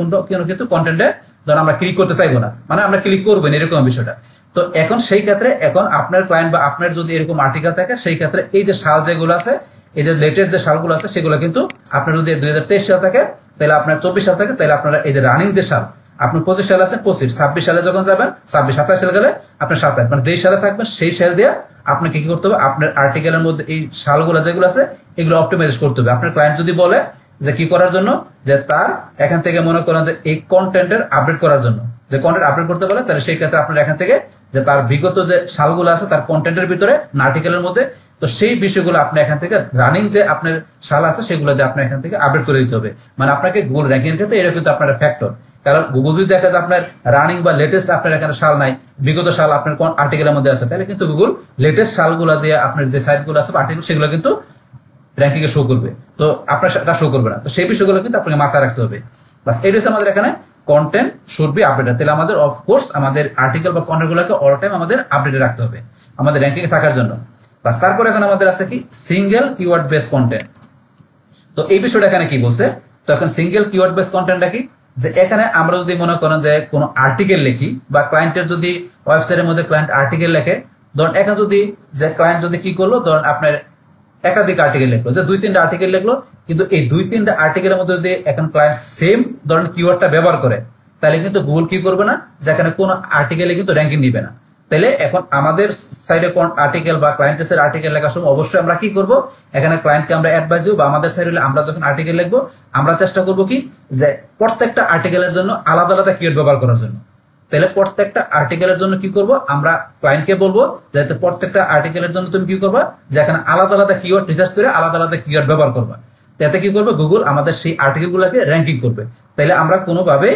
কিন্তু কন্টেন্টে ধর আমরা ক্লিক করতে চাইবো না, মানে আমরা ক্লিক করবেন এরকম বিষয়টা। তো এখন সেই ক্ষেত্রে এখন আপনার ক্লায়েন্ট বা আপনার যদি এরকম আর্টিকেল থাকে সেই ক্ষেত্রে এই যে সাল যেগুলো আছে, এই যে লেটেস্ট যে সালগুলো আছে সেগুলো কিন্তু আপনার যদি 2023 সাল থাকে, তাহলে আপনার 24 সাল থাকে, তাহলে আপনারা এই যে রানিং যে সাল আপনি 25 সালে আছেন 25, 26 সালে যখন যাবেন 26, 27 সালে গেলে আপনার 27, মানে যেই সালে থাকবেন সেই সাল দিয়ে আপনাকে কি করতে হবে, আপনার আর্টিকেলের মধ্যে এই সালগুলো যেগুলো আছে এগুলো অপটিমাইজ করতে হবে। আপনার ক্লায়েন্ট যদি বলে যে কি করার জন্য, যে তার এখান থেকে মনে করেন যে এই কন্টেন্টের আপডেট করার জন্য, যে কন্টেন্ট আপডেট করতে বলে, তাহলে সেই ক্ষেত্রে আপনার এখান থেকে যে তার বিগত যে সালগুলো আছে তার কন্টেন্টের ভিতরে আর্টিকেলের মধ্যে, তো সেই বিষয়গুলো আপনি এখান থেকে রানিং যে আপনার সাল আছে সেগুলো দিয়ে আপনি এখান থেকে আপডেট করে দিতে হবে। মানে আপনাকে গুগল র্যাঙ্কিং এর ক্ষেত্রে এটা কিন্তু আপনার ফ্যাক্টর। কারণ গুগল যদি দেখা যায় আপনার রানিং বা লেটেস্ট আপনার এখানে সাল নাই, বিগত সাল আপনার কোন আর্টিকেলের মধ্যে আছে, তাহলে কিন্তু গুগল লেটেস্ট সালগুলো যে আপনার যে সাইটগুলো আছে আর্টিকেল সেগুলো কিন্তু র্যাঙ্কিং এ শো করবে, তো আপনার সেটা শো করবে না। তো সেই বিষয়গুলো কিন্তু আপনাকে মাথায় রাখতে হবে। বাস এই হচ্ছে আমাদের এখানে কন্টেন্ট শুড বি আপডেটেড। তাহলে আমাদের অফকোর্স আমাদের আর্টিকেল বা কন্টেন্টগুলোকে অল টাইম আমাদের আপডেটে রাখতে হবে আমাদের র্যাঙ্কিং এ থাকার জন্য। বাস তারপর এখন আমাদের আছে কি সিঙ্গেল কিওয়ার্ড বেস কন্টেন্ট। তো এই বিষয়টা এখানে কি বলছে, তো এখন সিঙ্গেল কিওয়ার্ড বেস কন্টেন্টটা কি, যে এখানে আমরা যদি মনে করেন যে কোনো আর্টিকেল লিখি বা ক্লায়েন্টের যদি ওয়েবসাইটের মধ্যে ক্লায়েন্ট আর্টিকেল লেখে, ধরুন এখানে যদি যে ক্লায়েন্ট যদি কি করলো, ধরুন আপনার একাধিক আর্টিকেল লিখলো, যে 2-3টা আর্টিকেল লিখলো, কিন্তু এই 2-3টা আর্টিকেলের মধ্যে যদি এখন ক্লায়েন্ট সেম ধরনের কিওয়ার্ডটা ব্যবহার করে, তাহলে কিন্তু গুগল কি করবে না, যেখানে কোনো আর্টিকেলে কিন্তু র্যাঙ্কিং নিবে না। তাহলে এখন আমাদের সাইডে কোন আর্টিকেল বা ক্লায়েন্টের আর্টিকেল লেখার সময় অবশ্যই আমরা কি করব, এখানে ক্লায়েন্টকে আমরা অ্যাডভাইস দিব, বা আমাদের সাইডে আমরা যখন আর্টিকেল লিখবো আমরা চেষ্টা করব কি যে প্রত্যেকটা আর্টিকেলের জন্য আলাদা আলাদা কিওয়ার্ড ব্যবহার করার জন্য। তাহলে প্রত্যেকটা আর্টিকেলের জন্য কি করব, আমরা ক্লায়েন্টকে বলবো যে প্রত্যেকটা আর্টিকেলের জন্য তুমি কি করবা, যে এখানে আলাদা আলাদা কিওয়ার্ড রিসার্চ করে আলাদা আলাদা কিওয়ার্ড ব্যবহার করবা। তাতে কি করবে, গুগল আমাদের সেই আর্টিকেলগুলোকে র্যাঙ্কিং করবে। তাহলে আমরা কোনোভাবে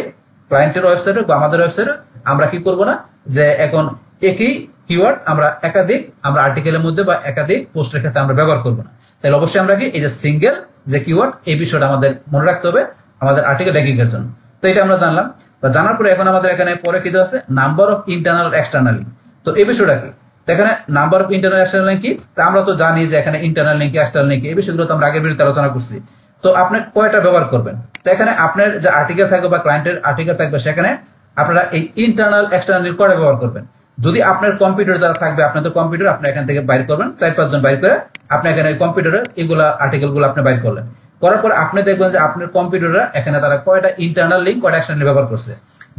ক্লায়েন্টের ওয়েবসাইটে বা আমাদের ওয়েবসাইটে আমরা কি করব না, যে এখন একই কিওয়ার্ড আমরা একাধিক আমরা আর্টিকেলের মধ্যে বা একাধিক পোস্টের ক্ষেত্রে আমরা ব্যবহার করব না। তাহলে অবশ্যই আমরা কি এই যে সিঙ্গেল যে কিওয়ার্ড এই বিষয়টা আমাদের মনে রাখতে হবে আমাদের আর্টিকেল র্যাঙ্কিং এর জন্য। তো এটা আমরা জানলাম, বা জানার পরে এখন আমাদের এখানে পরে কি দেওয়া আছে, number of internal external link. তো এই বিষয়টা কি, এখানে number of internal external link কি, তা আমরা তো জানি যে এখানে ইন্টারনাল লিঙ্ক এক্সটার্নাল লিঙ্ক এই বিষয়গুলো তো আমরা আগের ভিডিওতে আলোচনা করছি। তো আপনি কয়টা ব্যবহার করবেন, তো এখানে আপনার যে আর্টিকেল থাকবে বা ক্লায়েন্টের আর্টিকেল থাকবে সেখানে আপনারা এই ইন্টারনাল এক্সটার্নাল লিঙ্ক কয়টা ব্যবহার করবেন। যদি আপনার কম্পিউটার যারা থাকবে, আপনার তো কম্পিউটার আপনি এখান থেকে বাইর করবেন, 4-5 জন বাইর করে আপনি এখানে কম্পিউটারে এগুলা আর্টিকেলগুলো আপনি বাইর করলেন, করার পর আপনি দেখবেন যে আপনার কম্পিউটারে এখানে তারা কয়টা ইন্টারনাল লিঙ্ক কয়টা এক্সটার্নাল ব্যবহার করছে।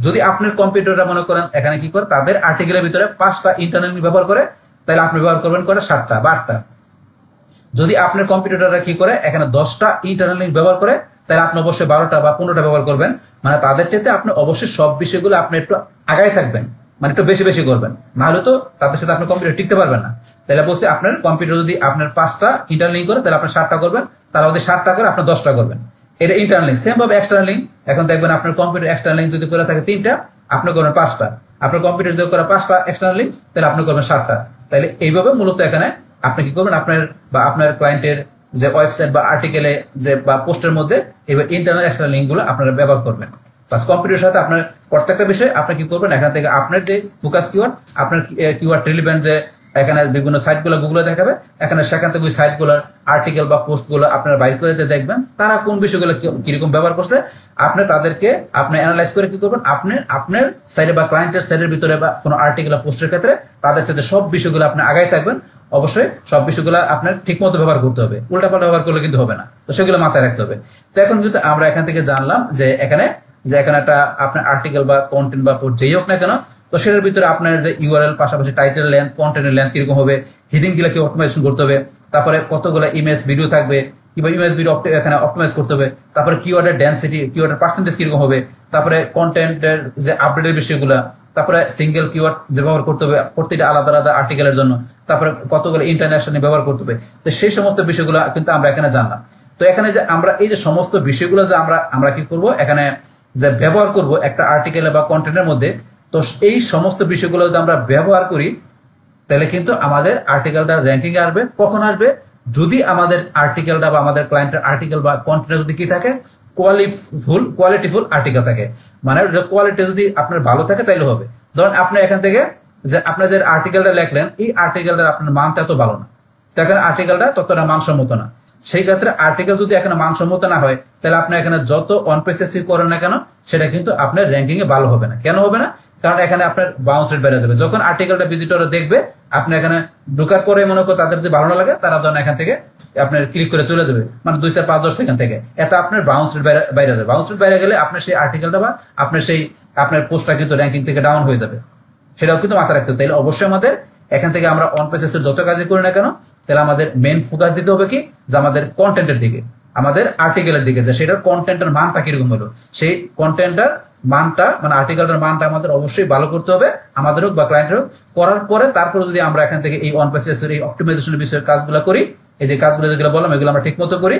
যদি আপনার কম্পিউটাররা মনে করেন এখানে কি করে তাদের আর্টিকেলের ভিতরে 5টা ইন্টারনাল লিঙ্ক ব্যবহার করে, তাহলে আপনি ব্যবহার করবেন কয়টা, 7টা বা 8টা। যদি আপনার কম্পিউটাররা কি করে এখানে 10টা ইন্টারনাল লিঙ্ক ব্যবহার করে, তাহলে আপনি অবশ্যই 12টা বা 15টা ব্যবহার করবেন। মানে তাদের চাইতে আপনি অবশ্যই সব বিষয়গুলো আপনি একটু আগায় থাকবেন, মানে একটু বেশি বেশি করবেন, না হলে তো তাদের সাথে আপনার কম্পিউটার টিকতে পারবেন না। তাহলে বলছে আপনার কম্পিউটার যদি আপনার 5টা ইন্টারনাল লিঙ্ক করে তাহলে আপনি 7টা করবেন, তারা যদি 7টা করে আপনার 10টা করবেন। এটা ইন্টারনাল লিঙ্ক। সেম ভাবে এক্সটার্নাল লিঙ্ক, এখন দেখবেন আপনার কম্পিউটার এক্সটার্নাল লিঙ্ক যদি করে থাকে 3টা, আপনি করবেন 5টা। আপনার কম্পিউটার যদি করে 5টা এক্সটার্নাল লিঙ্ক, তাহলে আপনি করবেন 7টা। তাহলে এইভাবে মূলত এখানে আপনি কি করবেন, আপনার বা আপনার ক্লায়েন্টের যে ওয়েবসাইট বা আর্টিকেলে যে বা পোস্টের মধ্যে এবার ইন্টারনাল এক্সটার্নাল লিঙ্কগুলো আপনারা ব্যবহার করবেন। প্লাস কম্পিউটারের সাথে আপনার প্রত্যেকটা বিষয় আপনি কি করবেন, এখান থেকে আপনার যে ফোকাস কিওয়ার্ড, আপনার কিওয়ার্ড রিলেভেন্ট যে এখানে বিভিন্ন সাইটগুলো গুগলে দেখাবে, এখানে সেখান থেকে ওই সাইটগুলোর আর্টিকেল বা পোস্টগুলো আপনারা বাইর করে দিয়ে দেখবেন তারা কোন বিষয়গুলো কিরকম ব্যবহার করছে। আপনি তাদেরকে আপনি অ্যানালাইজ করে কি করবেন, আপনার সাইডে বা ক্লায়েন্টের সাইডের ভিতরে বা কোনো আর্টিকেল বা পোস্টের ক্ষেত্রে তাদের সাথে সব বিষয়গুলো আপনি আগায় থাকবেন। অবশ্যই সব বিষয়গুলো আপনার ঠিক মতো ব্যবহার করতে হবে, উল্টাপাল্টা ব্যবহার করলে কিন্তু হবে না। তো সেগুলো মাথায় রাখতে হবে। তো এখন কিন্তু আমরা এখান থেকে জানলাম যে এখানে একটা আপনার আর্টিকেল বা কন্টেন্ট বা পোস্ট যেই হোক না কেন, তো সেটার ভিতরে আপনার যে ইউআরএল পাশাপাশি টাইটেল লেন্থ, কন্টেন্টের লেন্থ কিরকম হবে, হিডিং গুলো কি অপটিমাইজেশন করতে হবে, তারপরে কতগুলো ইমেজ ভিডিও থাকবে কিংবা ইমেজ ভিডিও এখানে অপটিমাইজ করতে হবে, তারপরে কিওয়ার্ডের ডেনসিটি, কিওয়ার্ডের পার্সেন্টেজ কিরকম হবে, তারপরে কন্টেন্টের যে আপডেটের বিষয়গুলো, তারপরে সিঙ্গেল কিওয়ার্ড যে ব্যবহার করতে হবে প্রতিটা আলাদা আলাদা আর্টিকেলের জন্য, তারপরে কতগুলো ইন্টারন্যাশনাল ব্যবহার করতে হবে। তো সেই সমস্ত বিষয়গুলো কিন্তু আমরা এখানে জানলাম। তো এখানে যে আমরা এই যে সমস্ত বিষয়গুলো যে আমরা কি করব, এখানে যে ব্যবহার করব একটা আর্টিকেল বা কন্টেন্টের মধ্যে, তো এই সমস্ত বিষয়গুলো যদি আমরা ব্যবহার করি, তাহলে কিন্তু আমাদের আর্টিকেলটা র্যাঙ্কিং এ আসবে। কখন আসবে? যদি আমাদের আর্টিকেলটা বা আমাদের ক্লায়েন্টের আর্টিকেল বা কন্টেন্ট যদি কি থাকে, কোয়ালিটিফুল আর্টিকেল থাকে, মানে কোয়ালিটি যদি আপনার ভালো থাকে তাইলে হবে। ধরুন আপনি এখান থেকে যে আপনার যে আর্টিকেলটা লেখলেন, এই আর্টিকেলটা আপনার মানটা এত ভালো না, তো এখানে আর্টিকেলটা ততটা মানসম্মত না। সেই ক্ষেত্রে আর্টিকেল যদি এখানে মানসম্মত না হয়, তাহলে আপনি এখানে যত অন পেজ এসইও করেন না কেন, সেটা কিন্তু আপনার র্যাঙ্কিং এ ভালো হবে না। কেন হবে না? কারণ এখানে আপনার বাউন্স রেট বেড়ে যাবে। যখন আর্টিকেলটা ভিজিটররা দেখবে, আপনি এখানে ঢোকার পরে মনে করো তাদের যে ভালো না লাগে, তারা ধরেন এখান থেকে আপনার ক্লিক করে চলে যাবে, মানে 2 4 5 10 সেকেন্ড থেকে। এতে আপনার বাউন্স রেট বাইরে যাবে। বাউন্স রেট বাইরে গেলে আপনার সেই আর্টিকেলটা বা আপনার পোস্টটা কিন্তু র্যাঙ্কিং থেকে ডাউন হয়ে যাবে। সেটাও কিন্তু মাথায় রাখতে হবে। তাহলে অবশ্যই আমাদের এখান থেকে আমরা অন পেজ এসইও যত কাজই করি না কেন, তাহলে আমাদের মেন ফোকাস দিতে হবে কি, যে আমাদের কন্টেন্টের দিকে, আমাদের আর্টিকেলের দিকে, যে সেটার কন্টেন্টের মানটা কিরকম হলো, সেই কন্টেন্টের মানটা মানে আর্টিকেলটার মানটা আমাদের অবশ্যই ভালো করতে হবে, আমাদের হোক বা ক্লায়েন্টের হোক। করার পরে তারপরে যদি আমরা এখান থেকে এই অন পেজ এসইও এই অপটিমাইজেশনের বিষয়ে কাজগুলো করি, এই যে কাজগুলো যেগুলো বললাম এগুলো আমরা ঠিক মতো করি,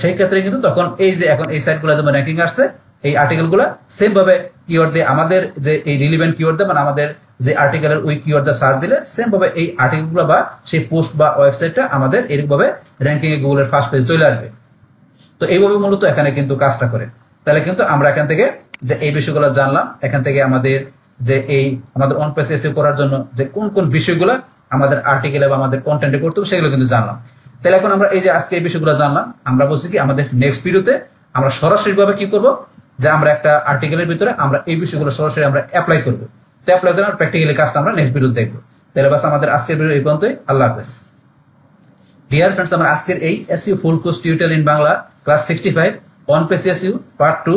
সেই ক্ষেত্রে কিন্তু তখন এই যে এখন এই সাইটগুলো যেমন র্যাঙ্কিং আসছে, এই আর্টিকেলগুলো সেম ভাবে কিওয়ার্ড দিয়ে আমাদের যে এই রিলিভেন্ট কিওয়ার্ড দিয়ে, মানে আমাদের যে আর্টিকেলের ওই কিওয়ার্ড দিয়ে সার্চ দিলে সেম ভাবে এই আর্টিকেলগুলো বা সেই পোস্ট বা ওয়েবসাইটটা আমাদের এরকমভাবে র্যাঙ্কিং এ গুগলের ফার্স্ট পেজে চলে আসবে। তো এইভাবে মূলত এখানে কিন্তু কাজটা করে। তাহলে কিন্তু আমরা এখান থেকে যে এই বিষয়গুলো জানলাম, এখান থেকে আমাদের যে এই আমাদের অন পেজ এসইও করার জন্য যে কোন কোন বিষয়গুলো আমাদের আর্টিকেলে বা আমাদের কন্টেন্টে করতে হবে, সেগুলো কিন্তু জানলাম। তাহলে এখন আমরা এই যে আজকে এই বিষয়গুলো জানলাম, আমরা বলছি কি আমাদের নেক্সট ভিডিওতে আমরা সরাসরি ভাবে কি করব, যে আমরা একটা আর্টিকেলের ভিতরে আমরা এই বিষয়গুলো সরাসরি আমরা অ্যাপ্লাই করবো। তো অ্যাপ্লাই করে প্র্যাকটিক্যালি কাজটা আমরা নেক্সট ভিডিও দেখবো। তাহলে বাস আমাদের আজকের ভিডিও এই পর্যন্তই। আল্লাহ হাফেজ। ডিয়ার ফ্রেন্ডস, আমার আজকের এই SEO full course tutorial in Bangla class 65 on page SEO part 2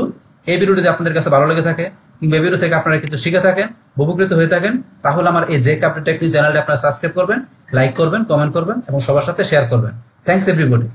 এই ভিডিওটি যদি আপনাদের কাছে ভালো লেগে থাকে, কিংবা ভিডিও থেকে আপনারা কিছু শিখে থাকেন, উপকৃত হয়ে থাকেন, তাহলে আমার এই জেক আপডেট টেকনিক চ্যানেলটি আপনারা সাবস্ক্রাইব করবেন, লাইক করবেন, কমেন্ট করবেন এবং সবার সাথে শেয়ার করবেন। Thanks everybody.